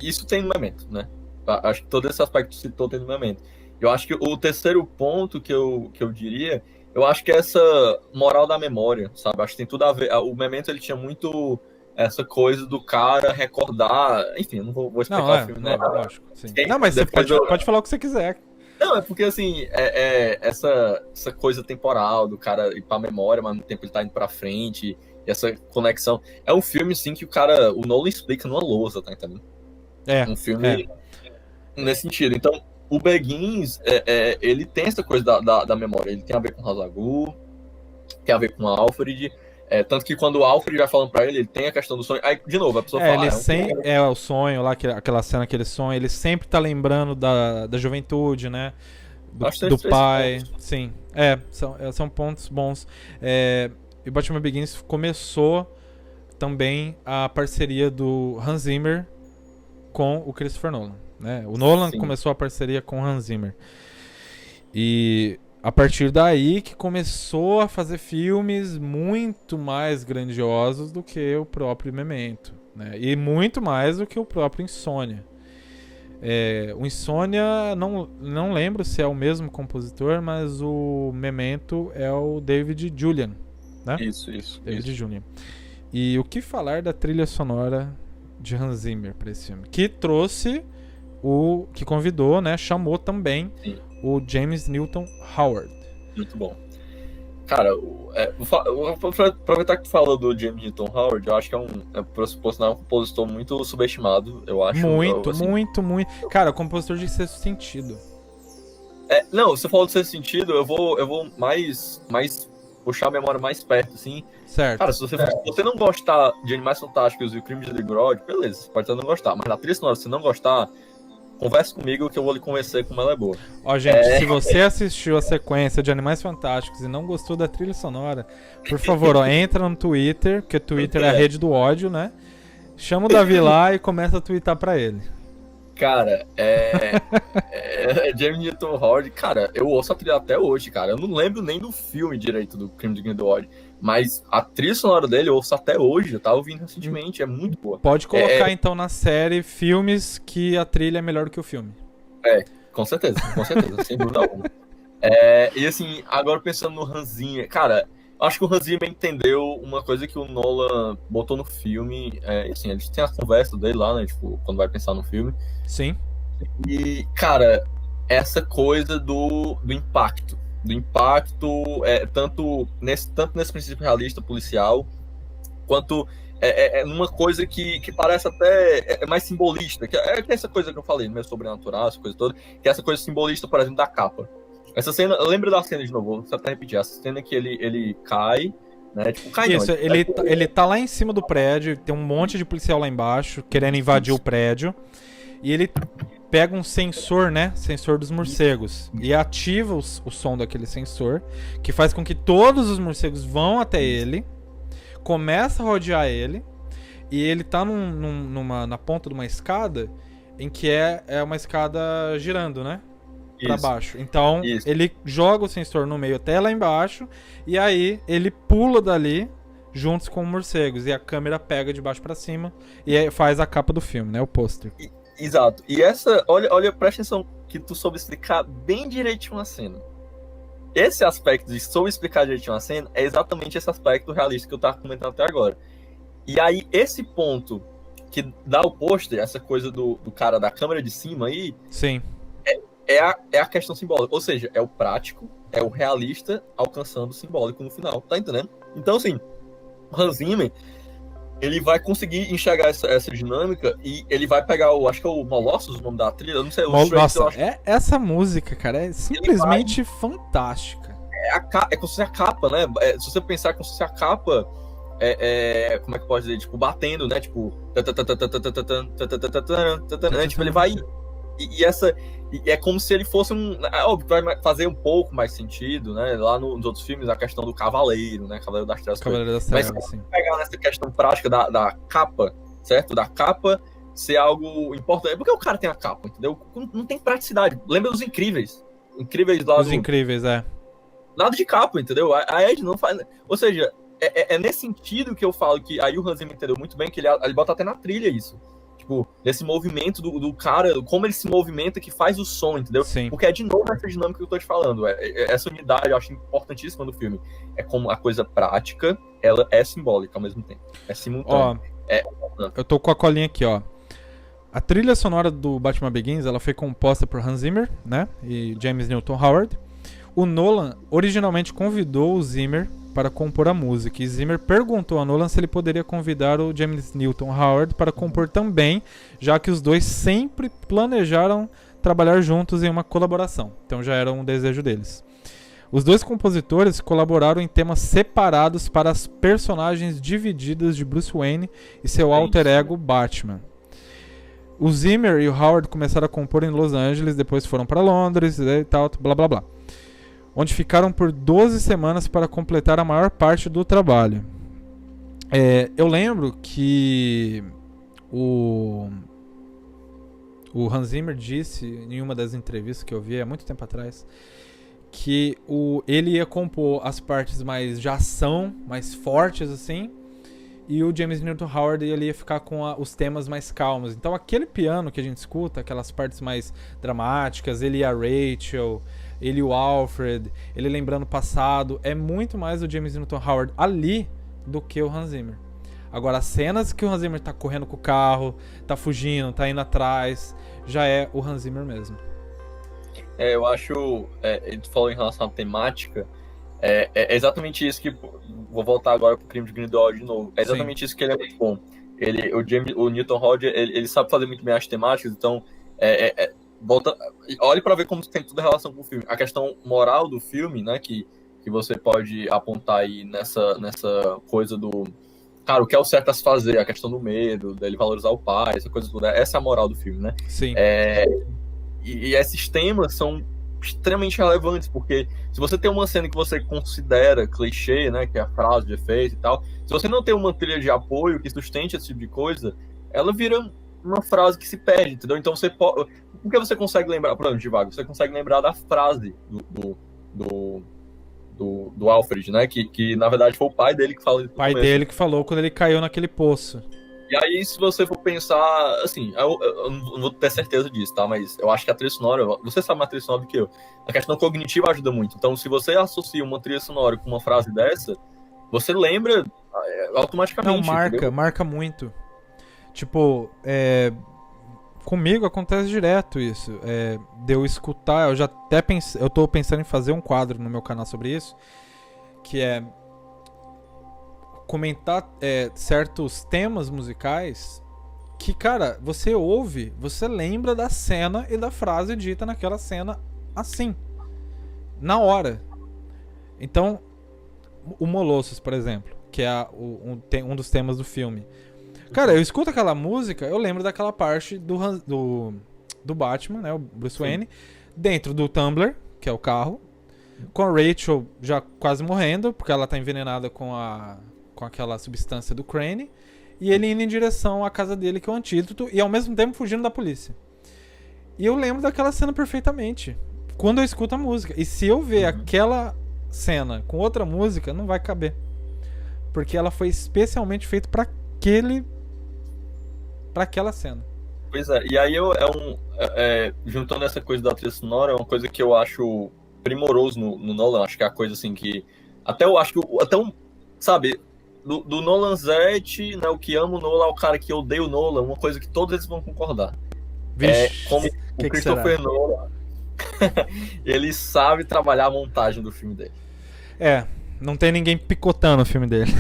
Isso tem no Memento, né? Acho que todo esse aspecto que citou tem no Memento. Eu acho que o terceiro ponto que eu diria, eu acho que é essa moral da memória, sabe? Acho que tem tudo a ver. O Memento, ele tinha muito essa coisa do cara recordar. Enfim, eu não vou explicar o filme, né? Lógico, sim. Não, mas você pode falar o que você quiser. Não, é porque assim, essa coisa temporal do cara ir pra memória, mas no tempo ele tá indo pra frente, e essa conexão. É um filme, sim, que o Nolan explica numa lousa, tá entendendo? Um filme nesse sentido. Então, o Begins, ele tem essa coisa da memória. Ele tem a ver com Ra's al Ghul, tem a ver com Alfred. Tanto que quando o Alfred vai falando pra ele tem a questão do sonho. Aí, de novo, a pessoa fala... o sonho lá, aquela cena que ele sonha, ele sempre tá lembrando da juventude, né? Do pai. Sim. São pontos bons. E o Batman Begins começou também a parceria do Hans Zimmer com o Christopher Nolan, né? O Nolan começou a parceria com o Hans Zimmer. E a partir daí que começou a fazer filmes muito mais grandiosos do que o próprio Memento, né? E muito mais do que o próprio Insônia. O Insônia, não lembro se é o mesmo compositor, mas o Memento é o David Julian, né? Isso. David Julian. E o que falar da trilha sonora de Hans Zimmer para esse filme? Que trouxe que convidou, né? Chamou também o James Newton Howard. Muito bom. Cara, vou aproveitar que tu falou do James Newton Howard, eu acho que por sinal, um compositor muito subestimado, eu acho. Muito. Cara, compositor de Sexto Sentido. Não, você falou de Sexto Sentido, eu vou mais puxar a memória mais perto, assim. Certo. Cara, se você não gostar de Animais Fantásticos e o Crime de Grindelwald, beleza, você pode até não gostar, mas na trilha sonora, se não gostar, converse comigo que eu vou lhe convencer como ela é boa. Ó, gente, se você assistiu a sequência de Animais Fantásticos e não gostou da trilha sonora, por favor, ó, entra no Twitter, porque Twitter é a rede do ódio, né? Chama o Davi lá e começa a twittar pra ele. Cara, James Newton Howard, cara, eu ouço a trilha até hoje, cara. Eu não lembro nem do filme direito do Crime de Grindelwald, mas a trilha sonora dele eu ouço até hoje. Eu tava ouvindo recentemente, é muito boa. Pode colocar então na série filmes que a trilha é melhor que o filme. Com certeza, sem dúvida alguma. E assim, agora pensando no Hans Zimmer, cara, acho que o Hans Zimmer entendeu uma coisa que o Nolan botou no filme. Assim, eles têm a conversa dele lá, né? Tipo, quando vai pensar no filme. Sim. E, cara, essa coisa do impacto. Do impacto, tanto nesse princípio realista policial, quanto numa coisa que parece até mais simbolista. Que é essa coisa que eu falei, meio sobrenatural, essa coisa toda. Que é essa coisa simbolista, por exemplo, da capa. Essa cena, eu lembro da cena de novo, vou até repetir. Essa cena que ele cai, né? Tipo, cai Isso, não, ele tá lá em cima do prédio, tem um monte de policial lá embaixo, querendo invadir o prédio. E ele pega um sensor, né? Sensor dos morcegos. E ativa o som daquele sensor, que faz com que todos os morcegos vão até ele, começa a rodear ele, e ele tá na ponta de uma escada, em que é uma escada girando, né? Pra baixo. Então, ele joga o sensor no meio até lá embaixo, e aí ele pula dali juntos com os morcegos, e a câmera pega de baixo pra cima, e aí faz a capa do filme, né? O pôster. Exato. E essa, olha, presta atenção que tu soube explicar bem direitinho a cena. Esse aspecto de soube explicar direitinho a cena é exatamente esse aspecto realista que eu tava comentando até agora. E aí, esse ponto que dá o pôster, essa coisa do cara da câmera de cima aí... Sim. É a questão simbólica. Ou seja, é o prático, é o realista alcançando o simbólico no final. Tá entendendo? Então, assim, o Hans Zimmer, ele vai conseguir enxergar essa dinâmica e ele vai pegar acho que é o Molossus, o nome da trilha, eu não sei. Nossa, essa música, cara, é simplesmente fantástica. É como se fosse a capa, né? Se você pensar como se fosse a capa, como é que pode dizer? Tipo, batendo, né? Tipo, tipo, ele vai... E é como se ele fosse óbvio, vai fazer um pouco mais sentido, né? Lá nos outros filmes, a questão do cavaleiro, né? Cavaleiro das Trevas. Mas se pegar nessa questão prática da capa, certo? Da capa ser algo importante. É porque o cara tem a capa, entendeu? Não tem praticidade. Lembra dos Incríveis? Incríveis lá Os Incríveis, nada de capa, entendeu? A Ed não faz... Ou seja, é nesse sentido que eu falo que aí o Hans Zimmer entendeu muito bem, que ele bota até na trilha isso. Tipo, desse movimento do cara, como ele se movimenta que faz o som, entendeu? Sim. Porque é de novo essa dinâmica que eu tô te falando. Essa unidade eu acho importantíssima no filme. É como a coisa prática, ela é simbólica ao mesmo tempo. É simultâneo. Eu tô com a colinha aqui, ó. A trilha sonora do Batman Begins, ela foi composta por Hans Zimmer, né? E James Newton Howard. O Nolan originalmente convidou o Zimmer para compor a música. E Zimmer perguntou a Nolan se ele poderia convidar o James Newton Howard para compor também, já que os dois sempre planejaram trabalhar juntos em uma colaboração. Então já era um desejo deles. Os dois compositores colaboraram em temas separados para as personagens divididas de Bruce Wayne e seu alter ego Batman. O Zimmer e o Howard começaram a compor em Los Angeles, depois foram para Londres e tal, blá blá blá, onde ficaram por 12 semanas para completar a maior parte do trabalho. Eu lembro que o Hans Zimmer disse em uma das entrevistas que eu vi há muito tempo atrás que ele ia compor as partes mais de ação, mais fortes assim, e o James Newton Howard ele ia ficar com os temas mais calmos. Então aquele piano que a gente escuta, aquelas partes mais dramáticas, ele e a Rachel, ele e o Alfred, ele lembrando o passado, é muito mais o James Newton Howard ali do que o Hans Zimmer. Agora, as cenas que o Hans Zimmer tá correndo com o carro, tá fugindo, tá indo atrás, já é o Hans Zimmer mesmo. Eu acho, tu falou em relação à temática, é exatamente isso que, vou voltar agora pro Crime de Grindelwald de novo, é exatamente Sim. Isso que ele é muito bom. O Newton Howard, ele sabe fazer muito bem as temáticas, então, olhe para ver como tem toda a relação com o filme. A questão moral do filme, né, que você pode apontar aí nessa coisa cara, o que é o certo a se fazer, a questão do medo, dele valorizar o pai, essa coisa toda. Essa é a moral do filme, né? Sim. E esses temas são extremamente relevantes, porque se você tem uma cena que você considera clichê, né, que é a frase de efeito e tal, se você não tem uma trilha de apoio que sustente esse tipo de coisa, ela vira uma frase que se perde, entendeu? Então você pode... Por que você consegue lembrar, por exemplo, de Vago, você consegue lembrar da frase do Alfred, né, que na verdade foi o pai dele que falou isso no Pai começo. dele que falou quando ele caiu naquele poço. E aí, se você for pensar, assim, eu não vou ter certeza disso, tá? Mas eu acho que a trilha sonora, você sabe mais trilha sonora do que eu. A questão cognitiva ajuda muito. Então, se você associa uma trilha sonora com uma frase dessa, você lembra automaticamente. Não, entendeu? marca muito. Tipo, comigo acontece direto isso. De eu escutar, eu já até pensei, eu tô pensando em fazer um quadro no meu canal sobre isso, que é comentar certos temas musicais que, cara, você ouve, você lembra da cena e da frase dita naquela cena assim, na hora. Então, o Molossos, por exemplo, que é um dos temas do filme. Cara, eu escuto aquela música, eu lembro daquela parte do Batman, né, o Bruce Wayne, dentro do Tumblr, que é o carro, com a Rachel já quase morrendo, porque ela tá envenenada com aquela substância do Crane, e ele indo em direção à casa dele, que é o antídoto, e ao mesmo tempo fugindo da polícia. E eu lembro daquela cena perfeitamente, quando eu escuto a música. E se eu ver aquela cena com outra música, não vai caber. Porque ela foi especialmente feita para aquela cena. Pois é, e aí juntando essa coisa da trilha sonora, é uma coisa que eu acho primoroso no Nolan, acho que é a coisa assim que... Até eu acho que... sabe... Do Nolan Zete, né, o que ama o Nolan é o cara que odeia o Nolan, uma coisa que todos eles vão concordar. Vixe, Como o Christopher Nolan, ele sabe trabalhar a montagem do filme dele. Não tem ninguém picotando o filme dele.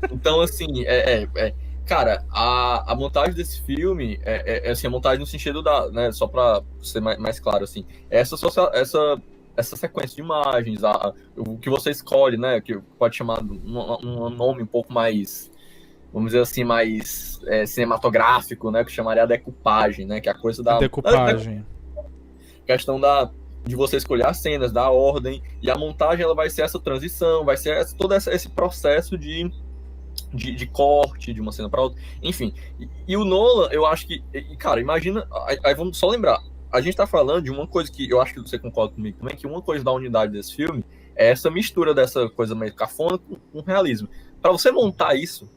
Então, assim, cara, a montagem desse filme assim, a montagem no sentido da, né, só pra ser mais claro, assim, essa sequência de imagens, o que você escolhe, né, que pode chamar um nome um pouco mais, vamos dizer assim, mais cinematográfico, né, que chamaria a decupagem, né, que é a coisa da... Decupagem. Questão de você escolher as cenas, da ordem, e a montagem ela vai ser essa transição, vai ser todo esse processo de corte de uma cena para outra, enfim. E o Nolan, eu acho que, cara, imagina, aí vamos só lembrar, a gente tá falando de uma coisa que eu acho que você concorda comigo também, que uma coisa da unidade desse filme é essa mistura dessa coisa meio cafona com realismo. Para você montar isso,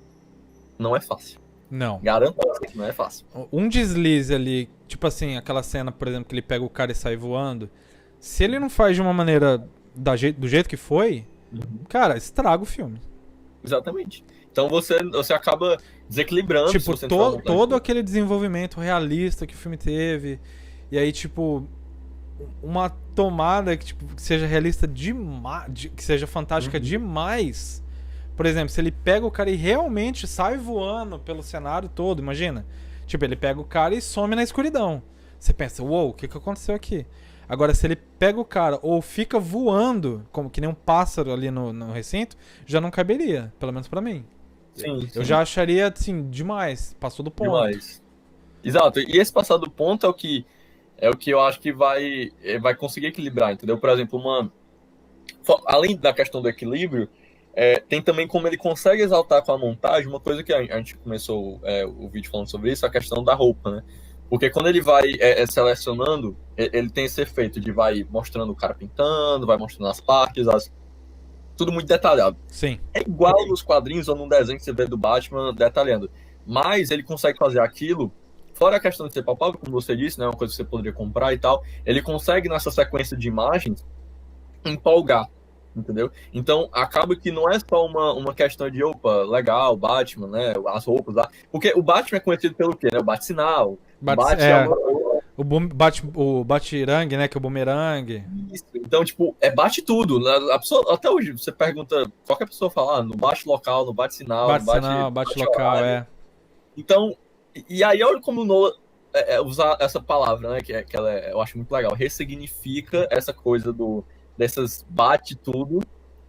não é fácil. Não. Garanto que não é fácil. Um deslize ali, tipo assim, aquela cena, por exemplo, que ele pega o cara e sai voando, se ele não faz de uma maneira do jeito que foi, cara, estraga o filme. Exatamente. Então você acaba desequilibrando. Tipo, todo aquele desenvolvimento realista que o filme teve. E aí, tipo, uma tomada que seja realista demais, que seja fantástica demais. Por exemplo, se ele pega o cara e realmente sai voando pelo cenário todo, imagina. Tipo, ele pega o cara e some na escuridão. Você pensa, uou, o que aconteceu aqui? Agora, se ele pega o cara ou fica voando, como que nem um pássaro ali no recinto, já não caberia, pelo menos pra mim. Sim. Eu já acharia, assim, demais. Passou do ponto. Demais. Exato. E esse passar do ponto é o que eu acho que vai conseguir equilibrar, entendeu? Por exemplo, além da questão do equilíbrio, tem também como ele consegue exaltar com a montagem uma coisa que a gente começou o vídeo falando sobre isso, a questão da roupa, né? Porque quando ele vai selecionando, ele tem esse efeito de vai mostrando o cara pintando, vai mostrando as partes, tudo muito detalhado. Sim. É igual nos quadrinhos ou num desenho que você vê do Batman detalhando. Mas ele consegue fazer aquilo, fora a questão de ser palpável, como você disse, né, uma coisa que você poderia comprar e tal, ele consegue nessa sequência de imagens empolgar, entendeu? Então acaba que não é só uma questão de, opa, legal, Batman, né, as roupas lá, porque o Batman é conhecido pelo quê, né, o Bate-sinal, o Bate-rangue, né, que é o bumerangue. Isso. Então, tipo, bate tudo, né? A pessoa, até hoje, você pergunta, qualquer pessoa fala, no bate local, no bate sinal, bate local, Então, e aí olha como o Nolan usar essa palavra, né, que ela eu acho muito legal, ressignifica essa coisa dessas bate tudo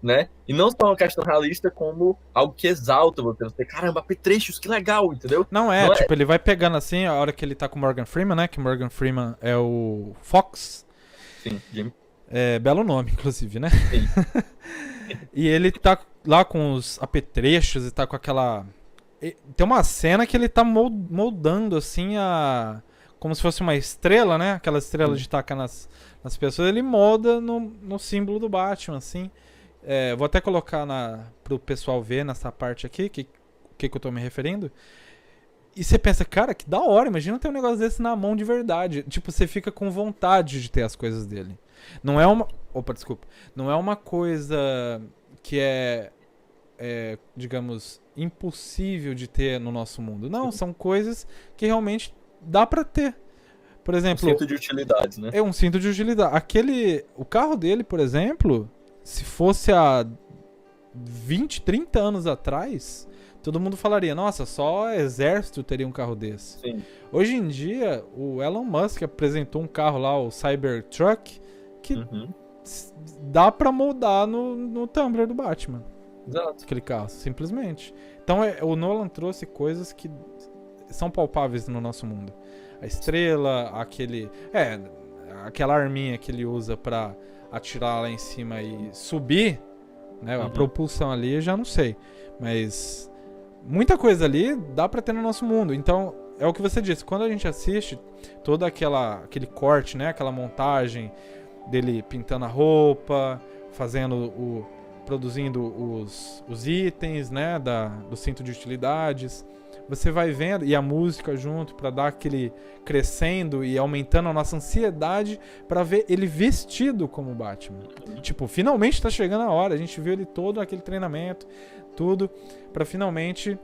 né? E não só uma questão realista, como algo que exalta você. Você, caramba, apetrechos, que legal, entendeu? Não é, tipo, ele vai pegando assim, a hora que ele tá com o Morgan Freeman, né? Que o Morgan Freeman é o Fox. Sim, Jimmy. É, belo nome, inclusive, né? Sim. E ele tá lá com os apetrechos e tá com aquela... Tem uma cena que ele tá moldando, assim, como se fosse uma estrela, né? Aquela estrela de tacar nas pessoas. Ele molda no símbolo do Batman, assim. Vou até colocar pro pessoal ver nessa parte aqui, que eu tô me referindo. E você pensa, cara, que da hora, imagina ter um negócio desse na mão de verdade. Tipo, você fica com vontade de ter as coisas dele. Não é uma... Opa, desculpa. Não é uma coisa que digamos, impossível de ter no nosso mundo. Não, são coisas que realmente dá pra ter. Por exemplo... Um cinto de utilidades, né? É um cinto de utilidade. O carro dele, por exemplo, se fosse há 20, 30 anos atrás, todo mundo falaria, nossa, só exército teria um carro desse. Sim. Hoje em dia, o Elon Musk apresentou um carro lá, o Cybertruck, que dá pra moldar no Tumblr do Batman. Exato. Aquele carro, simplesmente. Então o Nolan trouxe coisas que são palpáveis no nosso mundo. A estrela, aquela arminha que ele usa pra atirar lá em cima e subir, né? A propulsão ali eu já não sei. Mas muita coisa ali dá pra ter no nosso mundo. Então, é o que você disse, quando a gente assiste todo aquele corte, né? Aquela montagem dele pintando a roupa, produzindo os itens, né, do cinto de utilidades. Você vai vendo, e a música junto, pra dar aquele crescendo e aumentando a nossa ansiedade pra ver ele vestido como Batman. Tipo, finalmente tá chegando a hora. A gente viu ele todo aquele treinamento, tudo, pra finalmente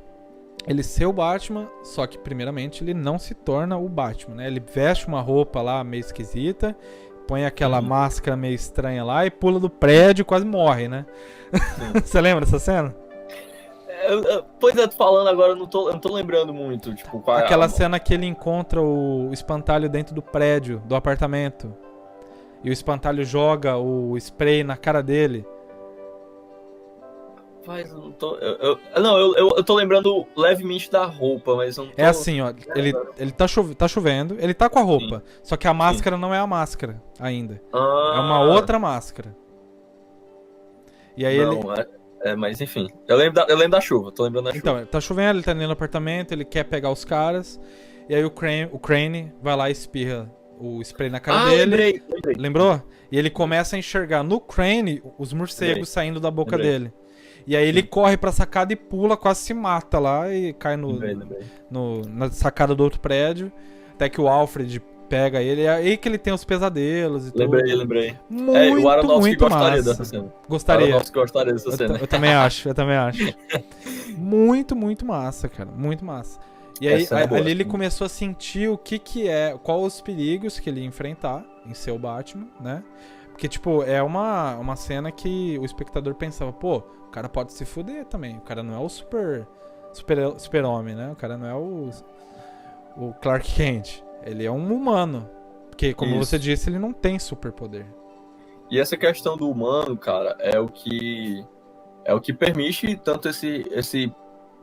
ele ser o Batman, só que primeiramente ele não se torna o Batman, né? Ele veste uma roupa lá meio esquisita, põe aquela máscara meio estranha lá e pula do prédio e quase morre, né? Você lembra dessa cena? Pois é, tô falando agora, eu não tô lembrando muito. Tipo, qual aquela cena que ele encontra o espantalho dentro do prédio, do apartamento. E o espantalho joga o spray na cara dele. Rapaz, eu não tô... eu tô lembrando levemente da roupa, mas eu não tô... É assim, ó. Ele tá chovendo, ele tá com a roupa. Sim. Só que a máscara não é a máscara ainda. É uma outra máscara. E aí não, mas enfim. Eu lembro da chuva, tô lembrando da chuva. Então, tá chovendo, ele tá dentro do apartamento, ele quer pegar os caras. E aí o Crane vai lá e espirra o spray na cara dele. Lembrei. Lembrou? E ele começa a enxergar no Crane os morcegos saindo da boca dele. E aí ele corre pra sacada e pula, quase se mata lá e cai na sacada do outro prédio. Até que o Alfred pega ele. É aí que ele tem os pesadelos e tudo. Lembrei. Muito, o Aronofsky muito gostaria massa. dessa cena. Gostaria. O Aronofsky gostaria dessa cena. Eu também acho. Muito, muito massa, cara. Muito massa. E aí ali ele começou a sentir qual os perigos que ele ia enfrentar em ser o Batman, né? Porque, tipo, é uma cena que o espectador pensava, pô, o cara pode se fuder também. O cara não é o super-homem, né? O cara não é o Clark Kent. Ele é um humano. Porque, como você disse, ele não tem superpoder. E essa questão do humano, cara, é o que permite tanto é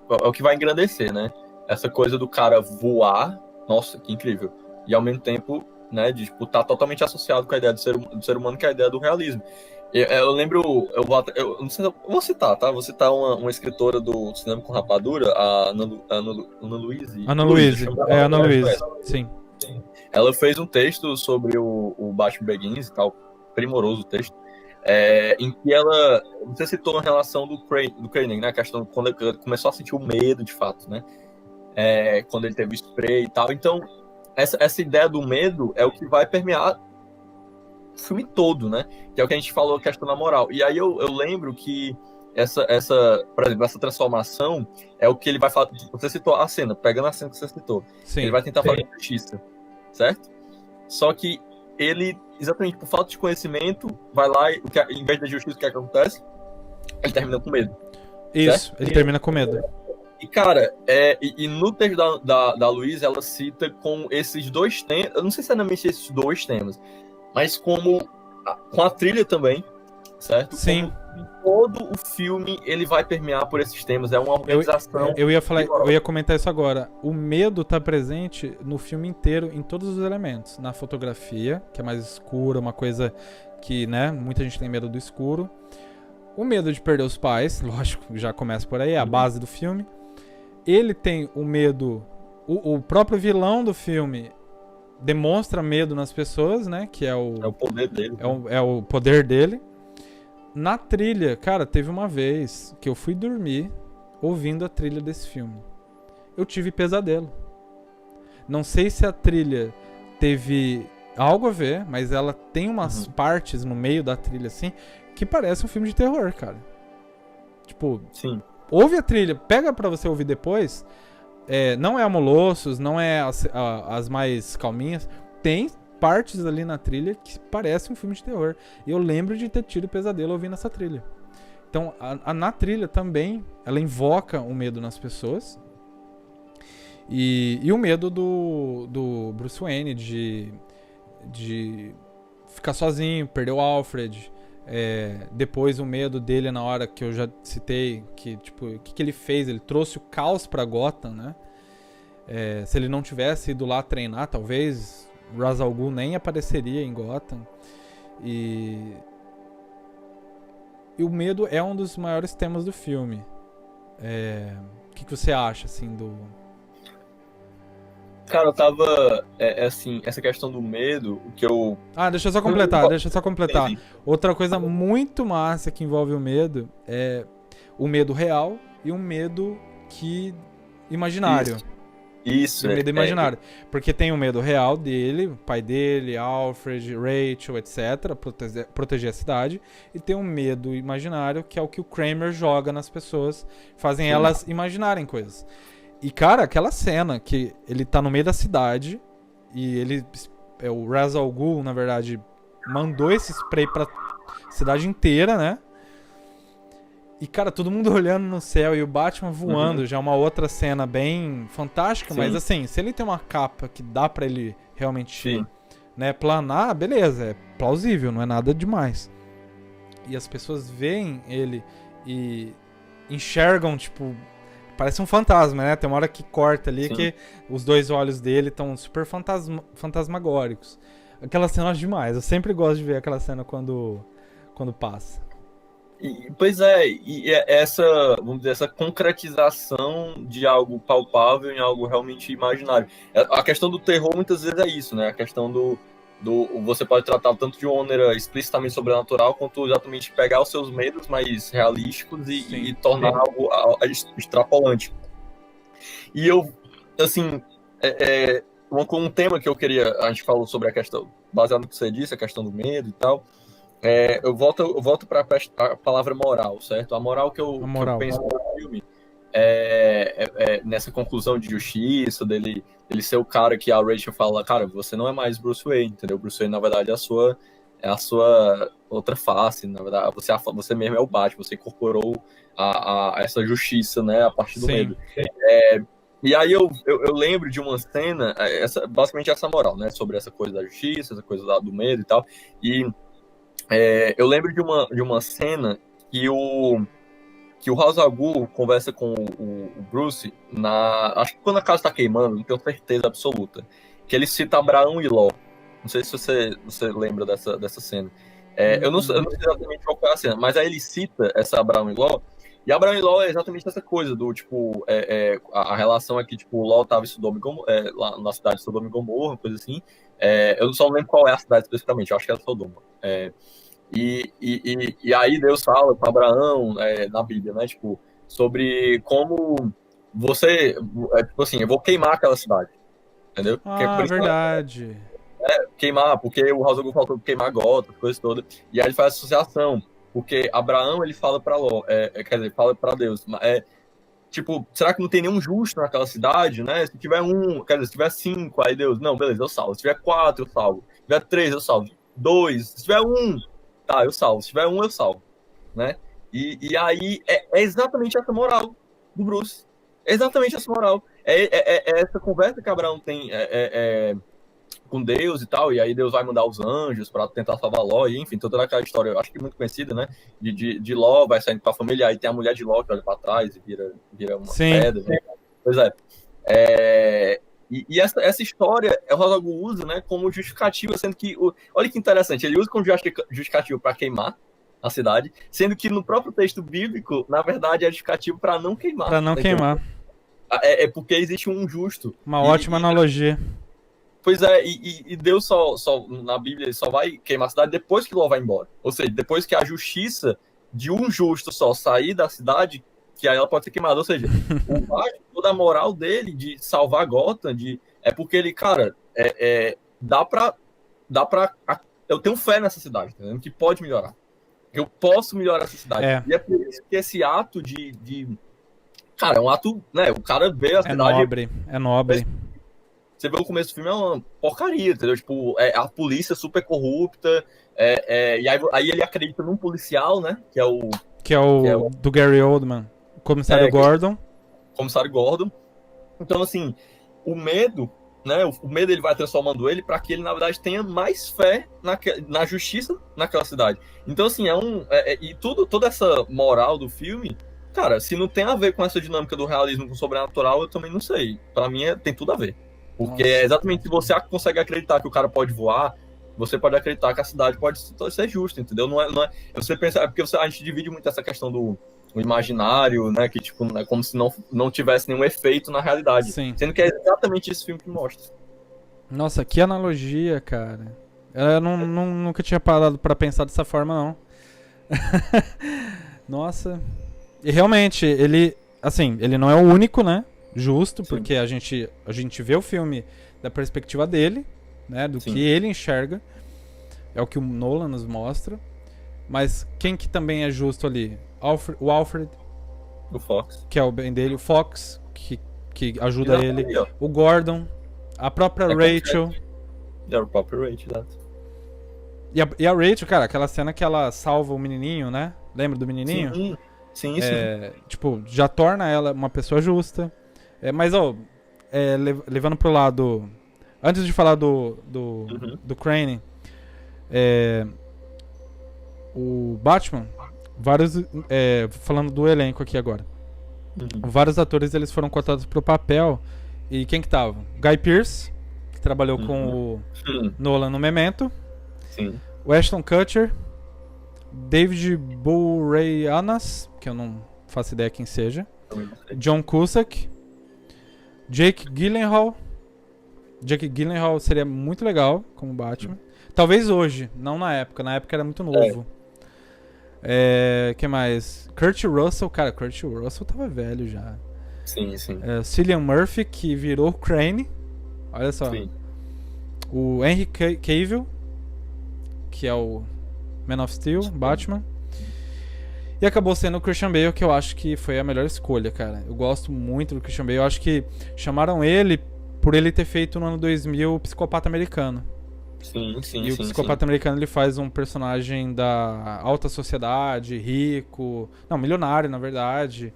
o que vai engrandecer, né? Essa coisa do cara voar, nossa, que incrível. E ao mesmo tempo, né, de tipo, tá totalmente associado com a ideia do ser humano, que é a ideia do realismo. Eu lembro, eu não sei, eu vou citar, tá? Vou citar uma escritora do Cinema com Rapadura, a Ana Luíse. Ana Luíse, Ana Luíse, sim. Ela fez um texto sobre o Batman Begins e tal, primoroso o texto, em que você citou a relação do Crane, né? A questão quando ele começou a sentir o medo, de fato, né? Quando ele teve o spray e tal. Então, essa ideia do medo é o que vai permear o filme todo, né? Que é o que a gente falou, a questão da moral. E aí eu lembro que por exemplo, essa transformação é o que ele vai falar. Você citou a cena, pegando a cena que você citou. Sim, ele vai tentar fazer justiça, certo? Só que ele, exatamente por falta de conhecimento, vai lá e, em vez da justiça, o que acontece? Ele termina com medo. Isso, certo? Ele termina com medo. E, cara, no texto da Luísa, ela cita com esses dois temas, eu não sei se é realmente esses dois temas, mas com a trilha também, certo? Sim. Como todo o filme ele vai permear por esses temas. É uma organização. Eu ia comentar isso agora. O medo tá presente no filme inteiro, em todos os elementos. Na fotografia, que é mais escura, uma coisa que, né, muita gente tem medo do escuro. O medo de perder os pais, lógico, já começa por aí, é a base do filme. Ele tem o medo... O próprio vilão do filme demonstra medo nas pessoas, né? Que é o poder dele. É o poder dele. Na trilha, cara, teve uma vez que eu fui dormir ouvindo a trilha desse filme. Eu tive pesadelo. Não sei se a trilha teve algo a ver, mas ela tem umas partes no meio da trilha, assim, que parece um filme de terror, cara. Tipo, sim. Ouve a trilha, pega pra você ouvir depois. Não é a Molossos, não é as mais calminhas. Tem partes ali na trilha que parece um filme de terror. E eu lembro de ter tido pesadelo ouvindo essa trilha. Então, na trilha também, ela invoca o medo nas pessoas. E o medo do Bruce Wayne de ficar sozinho, perder o Alfred. Depois o medo dele na hora que eu já citei, que tipo, o que ele fez? Ele trouxe o caos pra Gotham, né? Se ele não tivesse ido lá treinar, talvez Ra's al Ghul nem apareceria em Gotham. E o medo é um dos maiores temas do filme. O que você acha, assim, do... Cara, eu tava... assim, essa questão do medo, o que eu... deixa eu só completar. Outra coisa muito massa que envolve o medo é o medo real e o medo imaginário. Isso, o medo imaginário. Porque tem o medo real dele, o pai dele, Alfred, Rachel, etc. Proteger a cidade. E tem o medo imaginário, que é o que o Kramer joga nas pessoas, fazem elas imaginarem coisas. E, cara, aquela cena que ele tá no meio da cidade e ele... o Ra's al Ghul, na verdade, mandou esse spray pra cidade inteira, né? E, cara, todo mundo olhando no céu e o Batman voando, já é uma outra cena bem fantástica, mas assim, se ele tem uma capa que dá pra ele realmente, né, planar, beleza, é plausível, não é nada demais. E as pessoas veem ele e enxergam, tipo, parece um fantasma, né? Tem uma hora que corta ali que os dois olhos dele estão super fantasmagóricos. Aquela cena eu acho demais, eu sempre gosto de ver aquela cena quando passa. Pois é, e essa, vamos dizer, essa concretização de algo palpável em algo realmente imaginário. A questão do terror muitas vezes é isso, né? A questão do você pode tratar tanto de uma maneira explicitamente sobrenatural, quanto exatamente pegar os seus medos mais realísticos e tornar algo extrapolante. E eu, assim, um tema que eu queria, a gente falou sobre a questão, baseado no que você disse, a questão do medo e tal. Eu volto para a palavra moral, certo? A moral que eu penso no filme nessa conclusão de justiça, dele ser o cara que a Rachel fala, cara, você não é mais Bruce Wayne, entendeu? Bruce Wayne, na verdade, é a sua outra face, na verdade, você mesmo é o Batman, você incorporou essa justiça, né, a partir do medo. E aí eu lembro de uma cena, basicamente essa moral, né, sobre essa coisa da justiça, essa coisa do medo e tal, e eu lembro de uma cena que o Ra's al Ghul conversa com o Bruce, acho que quando a casa está queimando, não tenho certeza absoluta, que ele cita Abraão e Ló. Não sei se você lembra dessa cena. Eu não sei exatamente qual foi a cena, mas aí ele cita essa Abraão e Ló, e Abraão e Ló é exatamente essa coisa do, tipo, a relação é que, tipo, o Ló estava em Sodoma e Gomorra, lá na cidade de Sodoma e Gomorra, coisa assim. Eu só não lembro qual é a cidade especificamente, eu acho que era Sodoma. E aí Deus fala para Abraão, na Bíblia, né, tipo, sobre como você, tipo assim, eu vou queimar aquela cidade, entendeu? Verdade. Queimar, porque o Ra's al Ghul faltou queimar Gota, coisa toda, e aí ele faz associação, porque Abraão, ele fala para Ló, quer dizer, fala para Deus, tipo, será que não tem nenhum justo naquela cidade, né? Se tiver quer dizer, se tiver 5, aí Deus, não, beleza, eu salvo. Se tiver 4, eu salvo. Se tiver 3, eu salvo. 2, se tiver 1, tá, eu salvo. Se tiver 1, eu salvo, né? E aí é exatamente essa moral do Bruce. É exatamente essa moral. É essa conversa que Abraão tem com Deus e tal, e aí Deus vai mandar os anjos pra tentar salvar Ló, e enfim, toda aquela história, eu acho que muito conhecida, né? De Ló, vai saindo pra família, aí tem a mulher de Ló que olha pra trás e vira uma Sim. pedra. Né? Pois é. E essa história, o Rosalgu usa, né, como justificativa, sendo que, olha que interessante, ele usa como justificativa para queimar a cidade, sendo que no próprio texto bíblico, na verdade, é justificativo para não queimar. Pra não queimar. É porque existe um justo. Uma ótima analogia. Pois é, e Deus na Bíblia, ele só vai queimar a cidade depois que Ló vai embora. Ou seja, depois que a justiça de um justo só sair da cidade, que aí ela pode ser queimada. Ou seja, toda a moral dele de salvar Gotham, é porque ele, cara, dá pra eu tenho fé nessa cidade, entendeu? Que pode melhorar. Eu posso melhorar essa cidade. E é por isso que esse ato cara, é um ato, né? O cara vê a cidade... É nobre. Você vê o começo do filme, é uma porcaria, entendeu? Tipo, a polícia super corrupta, e aí ele acredita num policial, né? Que é o do Gary Oldman, o comissário Gordon. Comissário Gordon. Então, assim, o medo, né? O medo ele vai transformando ele para que ele, na verdade, tenha mais fé na justiça naquela cidade. Então, assim, e toda essa moral do filme, cara, se não tem a ver com essa dinâmica do realismo com o sobrenatural, eu também não sei. Para mim, tem tudo a ver. Porque é exatamente se você consegue acreditar que o cara pode voar, você pode acreditar que a cidade pode ser justa, entendeu? Não é, você pensa, porque a gente divide muito essa questão do imaginário, né? Que tipo, é como se não tivesse nenhum efeito na realidade. Sim. Sendo que é exatamente esse filme que mostra. Nossa, que analogia, cara. Eu nunca tinha parado pra pensar dessa forma, não. Nossa. E realmente, ele não é o único, né? Justo, sim, porque a gente vê o filme da perspectiva dele, né, do sim, que ele enxerga, é o que o Nolan nos mostra, mas quem que também é justo ali? O Alfred, o Fox, que é o bem dele, o Fox, que ajuda ele, o Gordon, a própria Rachel. É o próprio Rachel, exato. E a Rachel, cara, aquela cena que ela salva o menininho, né? Lembra do menininho? Sim. Tipo, já torna ela uma pessoa justa. Mas, levando pro lado... Antes de falar do Crane, o Batman, falando do elenco aqui agora, vários atores eles foram cotados pro papel, e quem que tava? Guy Pearce, que trabalhou com o Nolan no Memento, sim, o Ashton Kutcher, David Boreanaz, que eu não faço ideia quem seja, John Cusack, Jake Gyllenhaal. Jake Gyllenhaal seria muito legal como Batman. Talvez hoje, não na época. Na época era muito novo. Que mais? Kurt Russell. Cara, Kurt Russell tava velho já. Sim. Cillian Murphy, que virou Crane. Olha só. Sim. O Henry Cavill, que é o Man of Steel, Batman. E acabou sendo o Christian Bale, que eu acho que foi a melhor escolha, cara. Eu gosto muito do Christian Bale. Eu acho que chamaram ele por ele ter feito no ano 2000 o Psicopata Americano. Sim. E o Psicopata Americano, ele faz um personagem da alta sociedade, rico... Não, milionário, na verdade.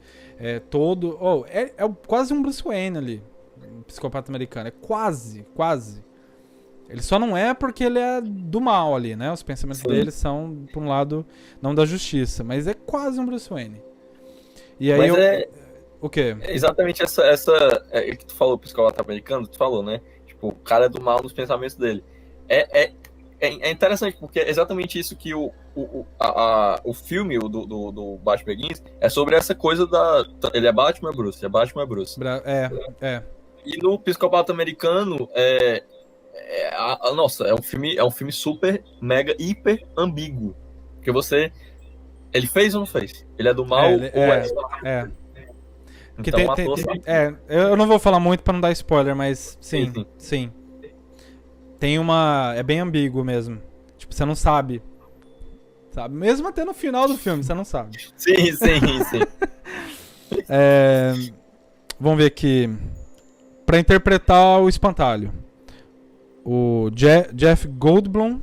Todo... é quase um Bruce Wayne ali, o Psicopata Americano. É quase. Ele só não é porque ele é do mal ali, né? Os pensamentos dele são, por um lado, não da justiça. Mas é quase um Bruce Wayne. E aí o quê? É exatamente essa que tu falou, psicopata americano, tu falou, né? Tipo, o cara é do mal nos pensamentos dele. É interessante, porque é exatamente isso que o filme do Batman Begins é sobre essa coisa ele é Batman, é Bruce. E no Psicopata Americano, nossa, é um filme super, mega, hiper ambíguo. Porque ele fez ou não fez? Ele é do mal ou é? Então, eu não vou falar muito pra não dar spoiler, mas sim. Tem uma... É bem ambíguo mesmo. Tipo, você não sabe. Mesmo até no final do filme, você não sabe. Sim. Vamos ver aqui. Pra interpretar o Espantalho, o Jeff Goldblum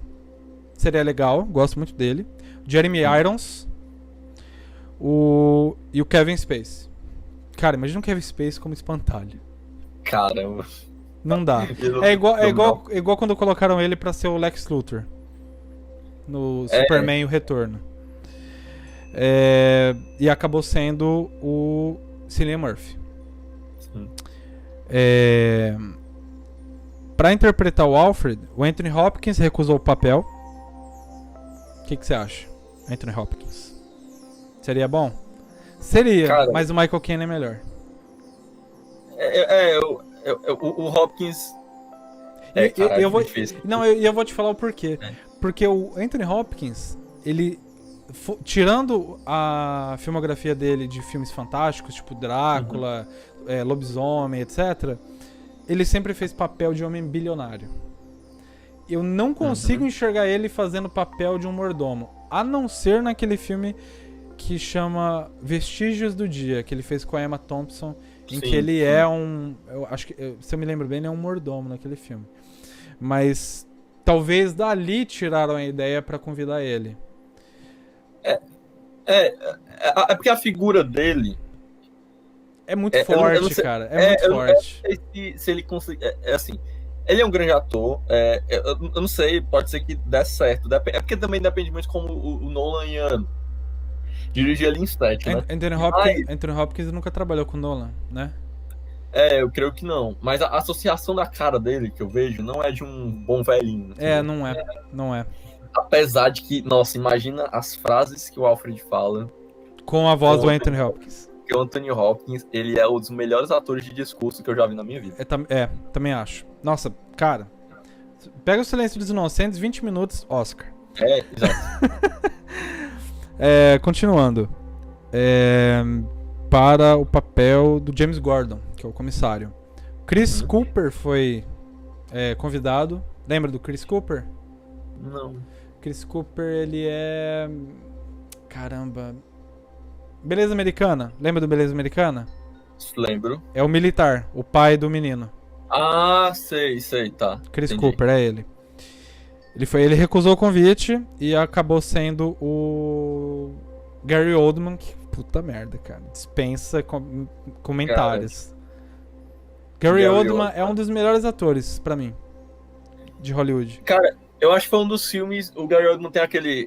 seria legal, gosto muito dele. Jeremy Irons e o Kevin Spacey. Cara, imagina o Kevin Spacey como Espantalho. Caramba. Não dá. É igual quando colocaram ele pra ser o Lex Luthor no Superman e o Retorno. E acabou sendo o Cillian Murphy. Sim. Pra interpretar o Alfred, o Anthony Hopkins recusou o papel. O que você acha, Anthony Hopkins? Seria bom? Seria, cara, mas o Michael Caine é melhor. O Hopkins... difícil. Não, eu vou te falar o porquê. Porque o Anthony Hopkins, ele... Tirando a filmografia dele de filmes fantásticos, tipo Drácula, Lobisomem, etc., ele sempre fez papel de homem bilionário. Eu não consigo enxergar ele fazendo papel de um mordomo, a não ser naquele filme que chama Vestígios do Dia, que ele fez com a Emma Thompson, em que ele é um... Eu acho que, se eu me lembro bem, ele é um mordomo naquele filme. Mas talvez dali tiraram a ideia pra convidar ele. É porque a figura dele é muito forte, eu não sei, cara. É muito forte. Eu não sei se ele consegue. Assim, ele é um grande ator. Eu não sei, pode ser que dê certo. É porque também depende muito como o Nolan ia dirigir ali em set, né? Anthony Hopkins nunca trabalhou com o Nolan, né? Eu creio que não. Mas a associação da cara dele que eu vejo não é de um bom velhinho. Não é. Apesar de que, nossa, imagina as frases que o Alfred fala. Com a voz do Anthony Hopkins. Porque o Anthony Hopkins, ele é um dos melhores atores de discurso que eu já vi na minha vida. Também acho. Nossa, cara, pega o Silêncio dos Inocentes, 20 minutos, Oscar. Exato. Continuando. Para o papel do James Gordon, que é o comissário. Chris Cooper foi convidado. Lembra do Chris Cooper? Não. Chris Cooper, ele é... Caramba. Beleza Americana. Lembra do Beleza Americana? Lembro. É o militar, o pai do menino. Ah, sei, tá. Chris Cooper, é ele. Ele recusou o convite e acabou sendo o Gary Oldman, que puta merda, cara. Dispensa comentários. Gary Oldman é um dos melhores atores, pra mim, de Hollywood. Cara, eu acho que foi um dos filmes... O Gary Oldman tem aquele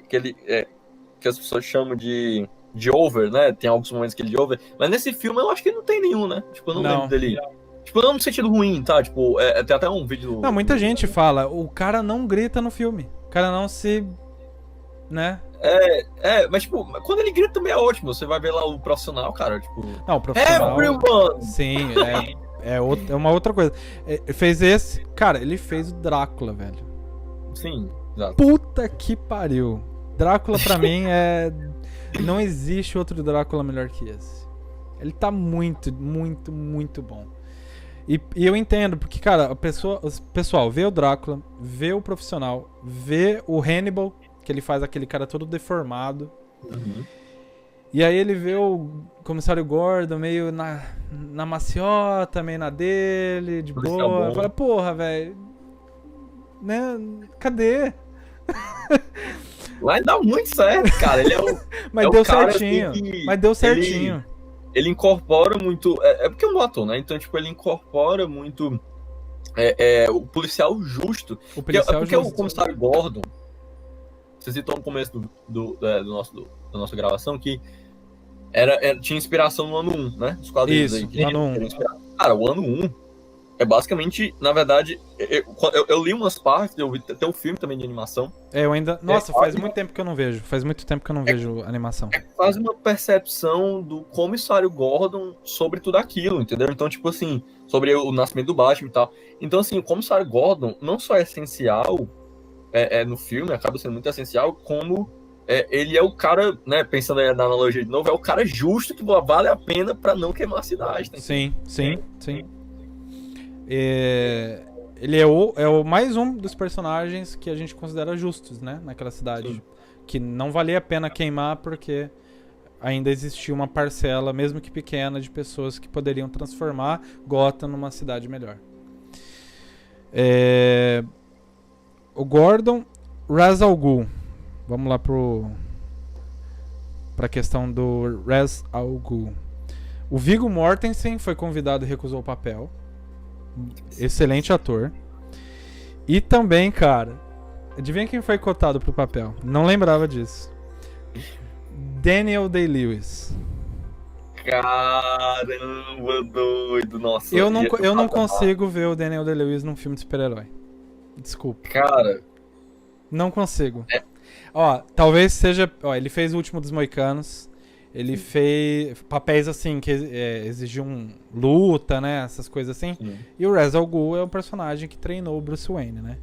que as pessoas chamam de over, né? Tem alguns momentos que ele de over. Mas nesse filme eu acho que não tem nenhum, né? Tipo, eu não lembro dele. Tipo, não no sentido ruim, tá? Tipo, tem até um vídeo... Não, muita gente fala, o cara não grita no filme. O cara não se... Né? Mas tipo, quando ele grita também é ótimo. Você vai ver lá o profissional, cara, tipo... Não, o profissional... Everyone! Sim, é uma outra coisa. Fez esse... Cara, ele fez o Drácula, velho. Sim, exato. Puta que pariu. Drácula pra mim não existe outro Drácula melhor que esse. Ele tá muito, muito, muito bom. E eu entendo, porque, cara, o pessoal vê o Drácula, vê o profissional, vê o Hannibal, que ele faz aquele cara todo deformado. E aí ele vê o comissário Gordon meio na maciota, meio na dele, de boa. Fala, porra, velho. Né? Cadê? Vai dar muito certo, cara. Ele é o. Mas deu certinho. Mas deu certinho. Ele incorpora muito. Porque é um ator, né? Então, tipo, ele incorpora muito o policial justo. Porque o comissário Gordon. Você citou no começo da nossa gravação que tinha inspiração no ano 1, né? Os quadrinhos aí. Isso, ano 1. Cara, o ano 1 é basicamente, na verdade, eu li umas partes, eu vi até o filme também de animação. Eu ainda... Nossa, faz muito tempo que eu não vejo. Faz muito tempo que eu não vejo animação. É quase uma percepção do comissário Gordon sobre tudo aquilo, entendeu? Então, tipo assim, sobre o nascimento do Batman e tal. Então, assim, o comissário Gordon não só é essencial no filme, acaba sendo muito essencial, como ele é o cara, né, pensando na analogia de novo, é o cara justo que vale a pena pra não queimar a cidade. Tá? Sim. Ele é o mais um dos personagens que a gente considera justos, né? Naquela cidade. Sim. Que não valia a pena queimar porque ainda existia uma parcela, mesmo que pequena, de pessoas que poderiam transformar Gotham numa cidade melhor. O Gordon, Ra's al Ghul. Vamos lá pra questão do Ra's al Ghul. O Viggo Mortensen foi convidado e recusou o papel. Excelente ator. E também, cara, adivinha quem foi cotado pro papel? Não lembrava disso. Daniel Day-Lewis. Caramba, doido. Nossa. Eu não consigo ver o Daniel Day-Lewis num filme de super-herói. Desculpa. Cara. Não consigo. Ó, talvez seja... Ó, ele fez O Último dos Moicanos. Ele fez papéis assim que exigiam luta, né? Essas coisas assim. Sim. E o Ra's al Ghul é o personagem que treinou o Bruce Wayne, né?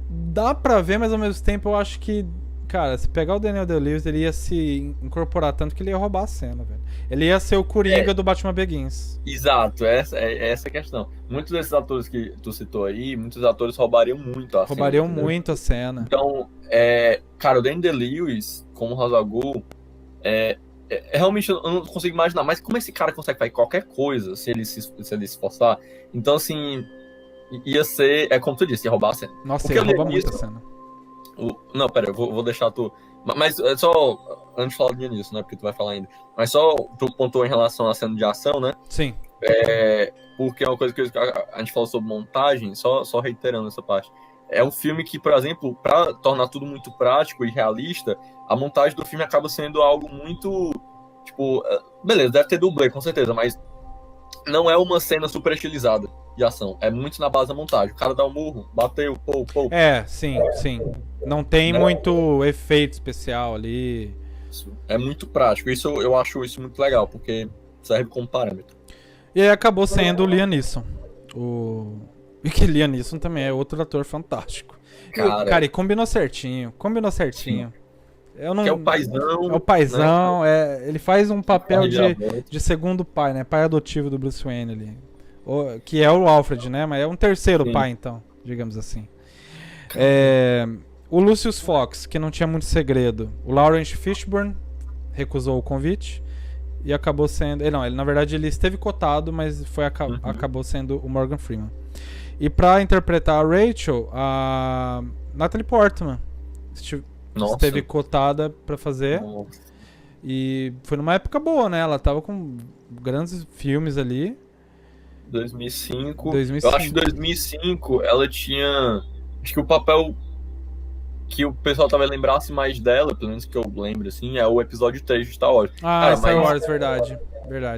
Dá pra ver, mas ao mesmo tempo eu acho que... Cara, se pegar o Daniel Day-Lewis, ele ia se incorporar tanto que ele ia roubar a cena, velho. Ele ia ser o Coringa do Batman Begins. Exato, essa é a questão. Muitos desses atores que tu citou aí, muitos atores roubariam muito a cena. Roubariam muito a cena. Então, cara, o Daniel Day-Lewis, como Ra's al Ghul, realmente eu não consigo imaginar, mas como esse cara consegue fazer qualquer coisa se ele se esforçar? Então, assim, ia ser, como tu disse, ia roubar a cena. Nossa, ele rouba muito a cena. Não, pera, eu vou deixar tu... Mas é só, antes de falar nisso, né, porque tu vai falar ainda, mas só tu pontuou em relação à cena de ação, né? Sim. Porque é uma coisa que a gente falou sobre montagem, só reiterando essa parte. É um filme que, por exemplo, para tornar tudo muito prático e realista, a montagem do filme acaba sendo algo muito, tipo... Beleza, deve ter dublê, com certeza, mas não é uma cena super estilizada de ação. É muito na base da montagem. O cara dá um murro, bateu, pô. Sim. Não tem muito efeito especial ali. É muito prático. Isso eu acho isso muito legal, porque serve como parâmetro. E aí acabou sendo o Liam Neeson. E que Liam Neeson também é outro ator fantástico. Cara, e combinou certinho. Sim. Que é o paizão. É o paizão. Né? Ele faz um papel de segundo pai, né? Pai adotivo do Bruce Wayne ali. Que é o Alfred, né? Mas é um terceiro pai, então, digamos assim. O Lucius Fox, que não tinha muito segredo. O Lawrence Fishburne recusou o convite e acabou sendo... Ele, na verdade, ele esteve cotado, mas acabou sendo o Morgan Freeman. E pra interpretar a Rachel, a Natalie Portman esteve cotada pra fazer. Nossa. E foi numa época boa, né? Ela tava com grandes filmes ali. 2005. Eu acho que em 2005 ela tinha... Acho que o papel que o pessoal talvez lembrasse mais dela, pelo menos que eu lembro, assim, é o episódio 3 de Star Wars. Star Wars, verdade.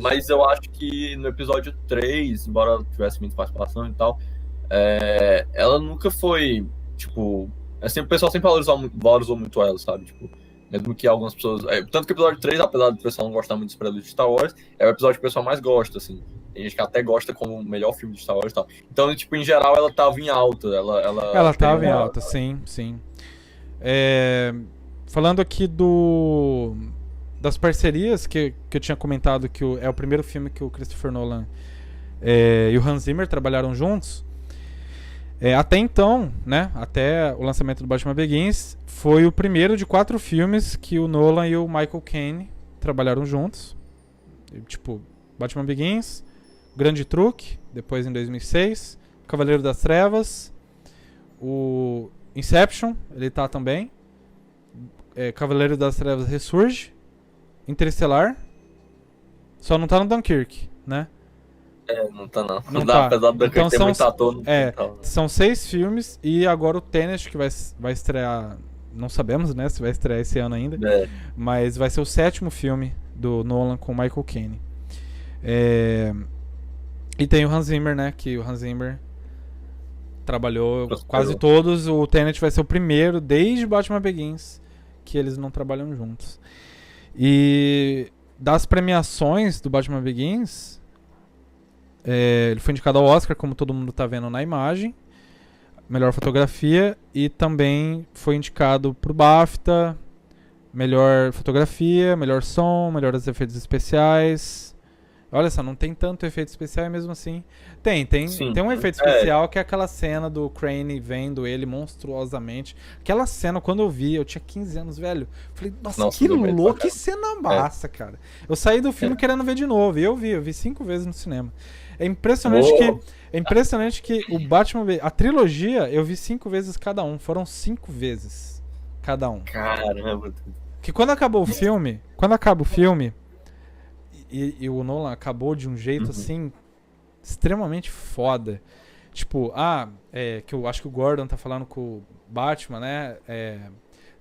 Mas eu acho que no episódio 3, embora ela tivesse muita participação e tal, ela nunca foi, tipo... Assim, o pessoal sempre valorizou muito ela, sabe? Tipo, mesmo que algumas pessoas... tanto que o episódio 3, apesar do pessoal não gostar muito dos produtos de Star Wars, é o episódio que o pessoal mais gosta, assim. Tem gente que até gosta como o melhor filme de Star Wars e tal. Então, tipo, em geral, ela tava em alta. Ela tava em alta, sim. Falando aqui das parcerias que eu tinha comentado que é o primeiro filme que o Christopher Nolan e o Hans Zimmer trabalharam juntos. Até então, né? Até o lançamento do Batman Begins, foi o primeiro de 4 filmes que o Nolan e o Michael Caine trabalharam juntos. Tipo, Batman Begins, Grande Truque, depois em 2006, Cavaleiro das Trevas, o Inception, ele tá também, Cavaleiro das Trevas Ressurge, Interestelar, só não tá no Dunkirk, né? Não tá não. Não tá. Apesar do Dunkirk então ter muito ator. São 6 filmes e agora o Tenet que vai estrear, não sabemos, né, se vai estrear esse ano ainda, mas vai ser o 7º filme do Nolan com Michael Caine. E tem o Hans Zimmer, né? Que o Hans Zimmer trabalhou quase todos. O Tenet vai ser o primeiro, desde Batman Begins, que eles não trabalham juntos. E das premiações do Batman Begins, ele foi indicado ao Oscar, como todo mundo tá vendo na imagem. Melhor fotografia. E também foi indicado pro BAFTA. Melhor fotografia, melhor som, melhores efeitos especiais. Olha só, não tem tanto efeito especial, mesmo assim. Tem um efeito especial que é aquela cena do Crane vendo ele monstruosamente. Aquela cena, quando eu vi, eu tinha 15 anos, velho. Falei, nossa que louco, que cena massa, cara. Eu saí do filme querendo ver de novo. E eu vi 5 vezes no cinema. É impressionante que o Batman, a trilogia, eu vi 5 vezes cada um. Foram 5 vezes cada um. Caramba. Que quando acaba o filme, e o Nolan acabou de um jeito assim extremamente foda. Tipo, que eu acho que o Gordon tá falando com o Batman, né?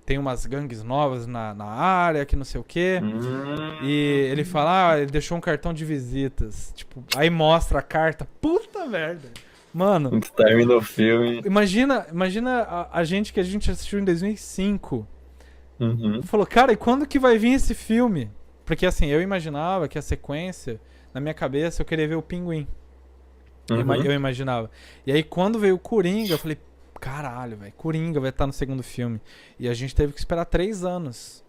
Tem umas gangues novas na área, que não sei o quê. E ele fala, ele deixou um cartão de visitas. Tipo, aí mostra a carta. Puta merda. Mano. Termina o filme. Imagina a gente que a gente assistiu em 2005. Uhum. Falou, cara, e quando que vai vir esse filme? Porque assim, eu imaginava que a sequência, na minha cabeça, eu queria ver o Pinguim. Eu imaginava. E aí quando veio o Coringa, eu falei, caralho, velho, Coringa vai estar no segundo filme. E a gente teve que esperar 3 anos.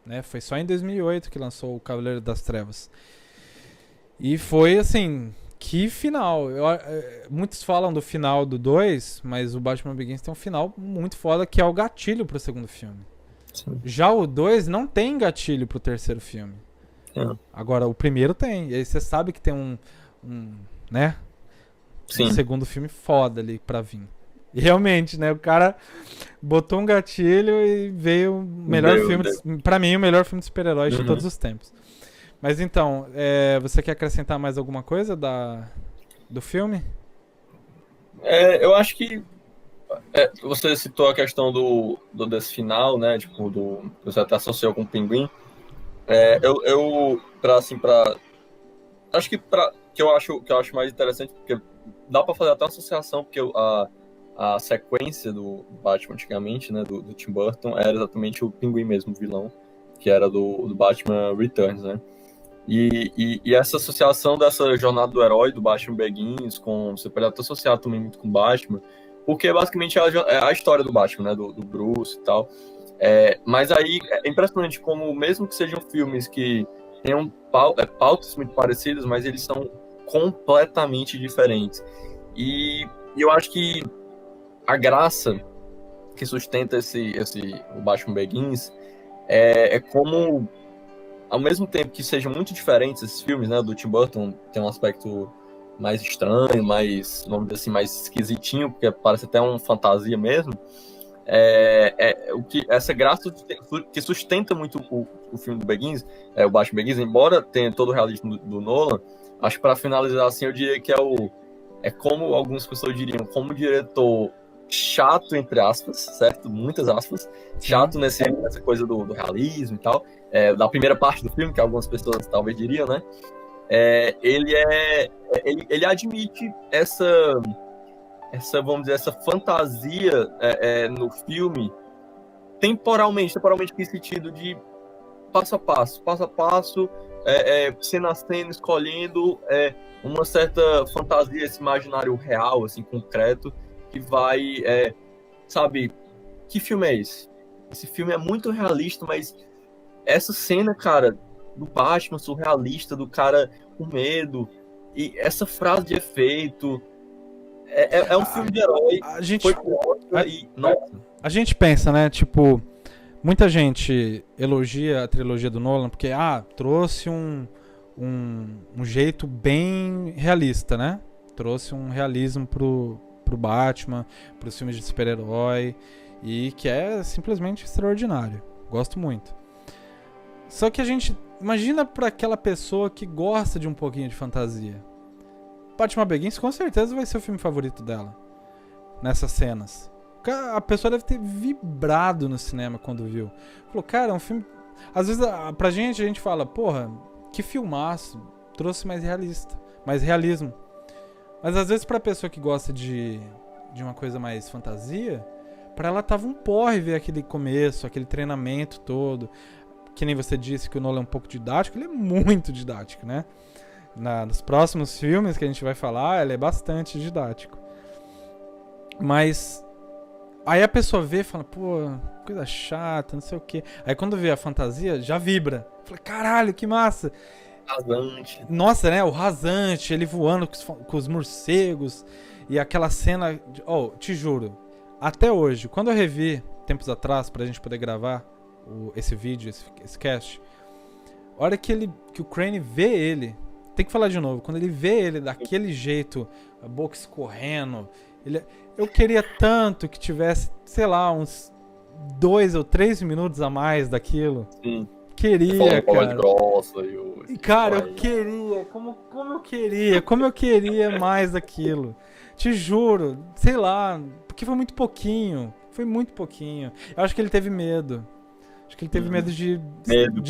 Né? Foi só em 2008 que lançou o Cavaleiro das Trevas. E foi assim, que final. Muitos falam do final do 2, mas o Batman Begins tem um final muito foda, que é o gatilho pro segundo filme. Sim. Já o 2 não tem gatilho pro terceiro filme. Agora, o primeiro tem. E aí você sabe que tem né? Sim. Um segundo filme foda ali pra vir. E realmente, né? O cara botou um gatilho e veio o melhor filme... Pra mim, o melhor filme de super-heróis de todos os tempos. Mas então, você quer acrescentar mais alguma coisa do filme? Eu acho que você citou a questão desse final, né? Tipo, você até associou com o Pinguim. Acho que eu acho mais interessante, porque dá pra fazer até uma associação, porque a sequência do Batman antigamente, né? Do Tim Burton, era exatamente o Pinguim mesmo, o vilão, que era do Batman Returns, né? E essa associação dessa jornada do herói, do Batman Begins, você pode até associar também muito com o Batman, porque basicamente é a história do Batman, né, do Bruce e tal. Mas aí é impressionante como, mesmo que sejam filmes que tenham pautas muito parecidas, mas eles são completamente diferentes. E eu acho que a graça que sustenta o Batman Begins é como, ao mesmo tempo que sejam muito diferentes esses filmes, né, do Tim Burton tem um aspecto mais estranho, mais, vamos dizer assim, mais esquisitinho, porque parece até uma fantasia mesmo, essa graça que sustenta muito o filme do Begins, o Batman Begins, embora tenha todo o realismo do Nolan, acho que para finalizar assim, eu diria que é como algumas pessoas diriam, como o diretor chato, entre aspas, certo? Muitas aspas, chato nessa coisa do realismo e tal, da primeira parte do filme, que algumas pessoas talvez diriam, né? Ele admite essa, vamos dizer, essa fantasia no filme temporalmente em sentido de passo a passo, cena a cena, escolhendo uma certa fantasia, esse imaginário real, assim, concreto, que vai, sabe, que filme é esse? Esse filme é muito realista, mas essa cena, cara, do Batman surrealista, do cara com medo, e essa frase de efeito, é um filme de herói. A gente pensa, né, tipo, muita gente elogia a trilogia do Nolan porque, trouxe um jeito bem realista, né? Trouxe um realismo pro Batman, pros filmes de super-herói, e que é simplesmente extraordinário. Gosto muito. Só que a gente imagina pra aquela pessoa que gosta de um pouquinho de fantasia. Batman Begins com certeza vai ser o filme favorito dela nessas cenas. A pessoa deve ter vibrado no cinema quando viu. Falou, cara, é um filme... Às vezes, pra gente, a gente fala, porra, que filmaço, trouxe mais realismo. Mas às vezes pra pessoa que gosta de uma coisa mais fantasia, pra ela tava um porre ver aquele começo, aquele treinamento todo. Que nem você disse que o Nolan é um pouco didático, ele é muito didático, né? Nos próximos filmes que a gente vai falar, ele é bastante didático. Mas aí a pessoa vê e fala, pô, coisa chata, não sei o quê. Aí quando vê a fantasia, já vibra. Fala, caralho, que massa. Rasante. Nossa, né? O rasante, ele voando com os morcegos. E aquela cena... te juro, até hoje, quando eu revi, tempos atrás, pra gente poder gravar esse vídeo, esse cast, a hora que o Crane vê ele... Tem que falar de novo. Quando ele vê ele daquele jeito, a boca escorrendo... Eu queria tanto que tivesse, sei lá, uns 2 ou 3 minutos a mais daquilo. Sim. Queria, com a voz cara. grossa e o... Cara, eu queria. Como eu queria mais daquilo. Te juro. Sei lá. Porque foi muito pouquinho. Foi muito pouquinho. Eu acho que ele teve medo. Acho que ele teve medo de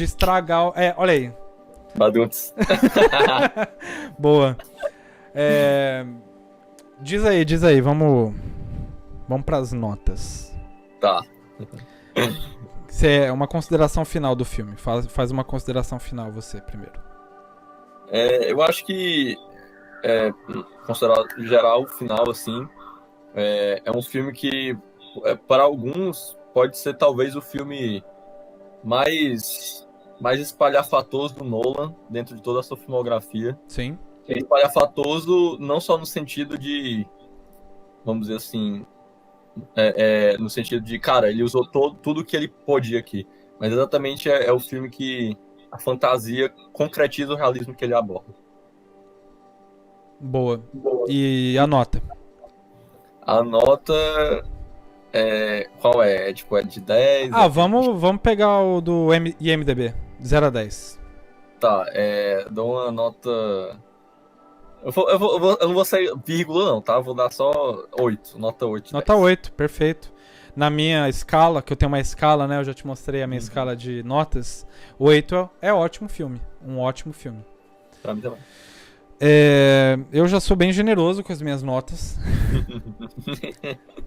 estragar. Olha aí. Baduntz. Boa. Diz aí. Vamos pras notas. Tá. Uma consideração final do filme. Faz uma consideração final você primeiro. Eu acho que, considerado geral, final, assim, é um filme que, para alguns, pode ser talvez o filme mais espalhafatoso do Nolan dentro de toda a sua filmografia. Sim. Espalhafatoso não só no sentido de, vamos dizer assim, no sentido de, cara, ele usou tudo que ele podia aqui, mas exatamente é o filme que a fantasia concretiza o realismo que ele aborda. Boa. E a nota? A nota qual é? Tipo, é de 10? Vamos pegar o do IMDb. 0 a 10. Tá, dou uma nota... Eu não vou sair vírgula não, tá? Vou dar só 8, nota 8. Nota 8, perfeito. Na minha escala, que eu tenho uma escala, né? Eu já te mostrei a minha escala de notas. 8 é ótimo filme. Um ótimo filme. Pra mim também. Eu já sou bem generoso com as minhas notas.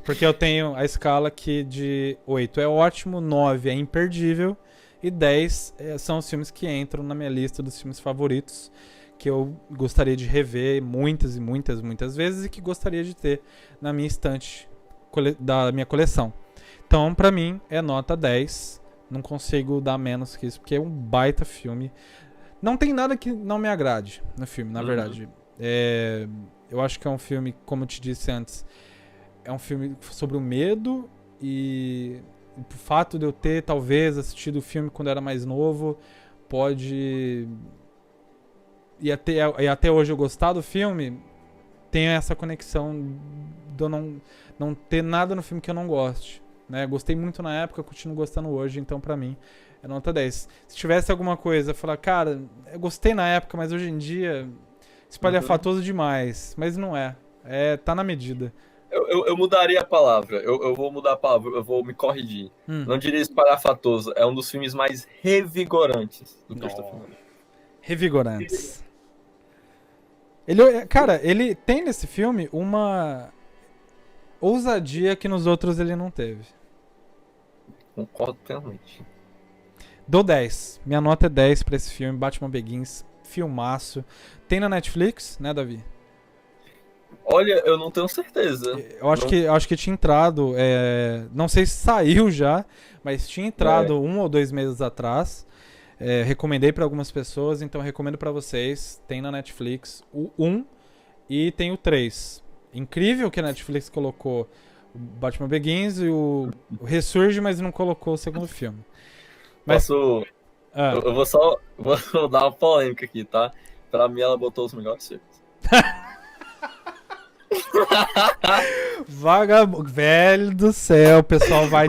Porque eu tenho a escala que de 8 é ótimo, 9 é imperdível e 10 são os filmes que entram na minha lista dos filmes favoritos, que eu gostaria de rever muitas e muitas, muitas vezes e que gostaria de ter na minha estante da minha coleção. Então, pra mim, é nota 10. Não consigo dar menos que isso, porque é um baita filme. Não tem nada que não me agrade no filme, na verdade. Eu acho que é um filme, como eu te disse antes, é um filme sobre o medo e o fato de eu ter, talvez, assistido o filme quando eu era mais novo, pode... E até hoje eu gostar do filme, tem essa conexão de eu não ter nada no filme que eu não goste. Né? Gostei muito na época, continuo gostando hoje, então pra mim é nota 10. Se tivesse alguma coisa, falar, cara, eu gostei na época, mas hoje em dia espalhafatoso demais. Mas não é. Tá na medida. Eu mudaria a palavra. Eu vou mudar a palavra, eu vou me corrigir. Não diria espalhafatoso, é um dos filmes mais revigorantes do Christopher Nolan. Revigorantes. Ele tem nesse filme uma ousadia que nos outros ele não teve. Concordo plenamente. Dou 10. Minha nota é 10 pra esse filme, Batman Begins, filmaço. Tem na Netflix, né, Davi? Olha, eu não tenho certeza. Eu acho que tinha entrado, não sei se saiu já, mas tinha entrado 1 ou 2 meses atrás. Recomendei pra algumas pessoas, então recomendo pra vocês. Tem na Netflix o 1 e tem o 3. Incrível que a Netflix colocou o Batman Begins e o Ressurge, mas não colocou o segundo filme. Mas, eu vou dar uma polêmica aqui, tá? Pra mim, ela botou os melhores filmes. Velho do céu, o pessoal vai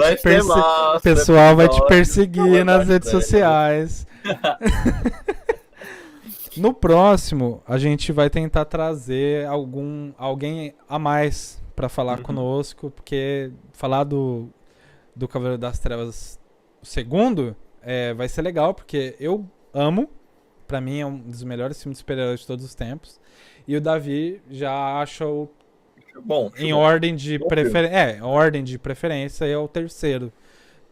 te perseguir nas redes sociais. No próximo, a gente vai tentar trazer alguém a mais pra falar conosco, porque falar do Cavaleiro das Trevas segundo vai ser legal, porque eu amo. Pra mim é um dos melhores filmes de super-heróis de todos os tempos. E o Davi já acha em ordem de preferência. Ordem de preferência é o terceiro,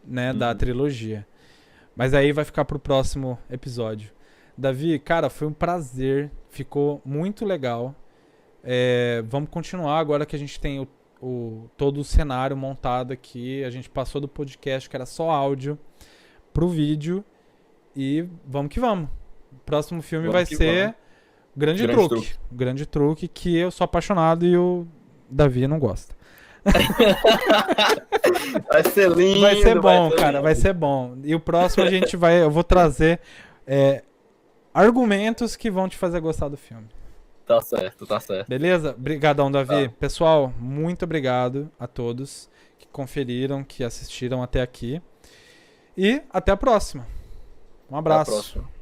né, da trilogia. Mas aí vai ficar pro próximo episódio. Davi, cara, foi um prazer. Ficou muito legal. Vamos continuar agora que a gente tem todo o cenário montado aqui. A gente passou do podcast, que era só áudio, pro vídeo. E vamos que vamos. O próximo filme vai ser Grande Truque. Grande Truque, que eu sou apaixonado e o Davi não gosta. Vai ser lindo. Vai ser bom, cara. Vai ser bom. E o próximo eu vou trazer argumentos que vão te fazer gostar do filme. Tá certo. Beleza? Obrigadão, Davi. Pessoal, muito obrigado a todos que conferiram, que assistiram até aqui. E até a próxima. Um Até a abraço. próxima.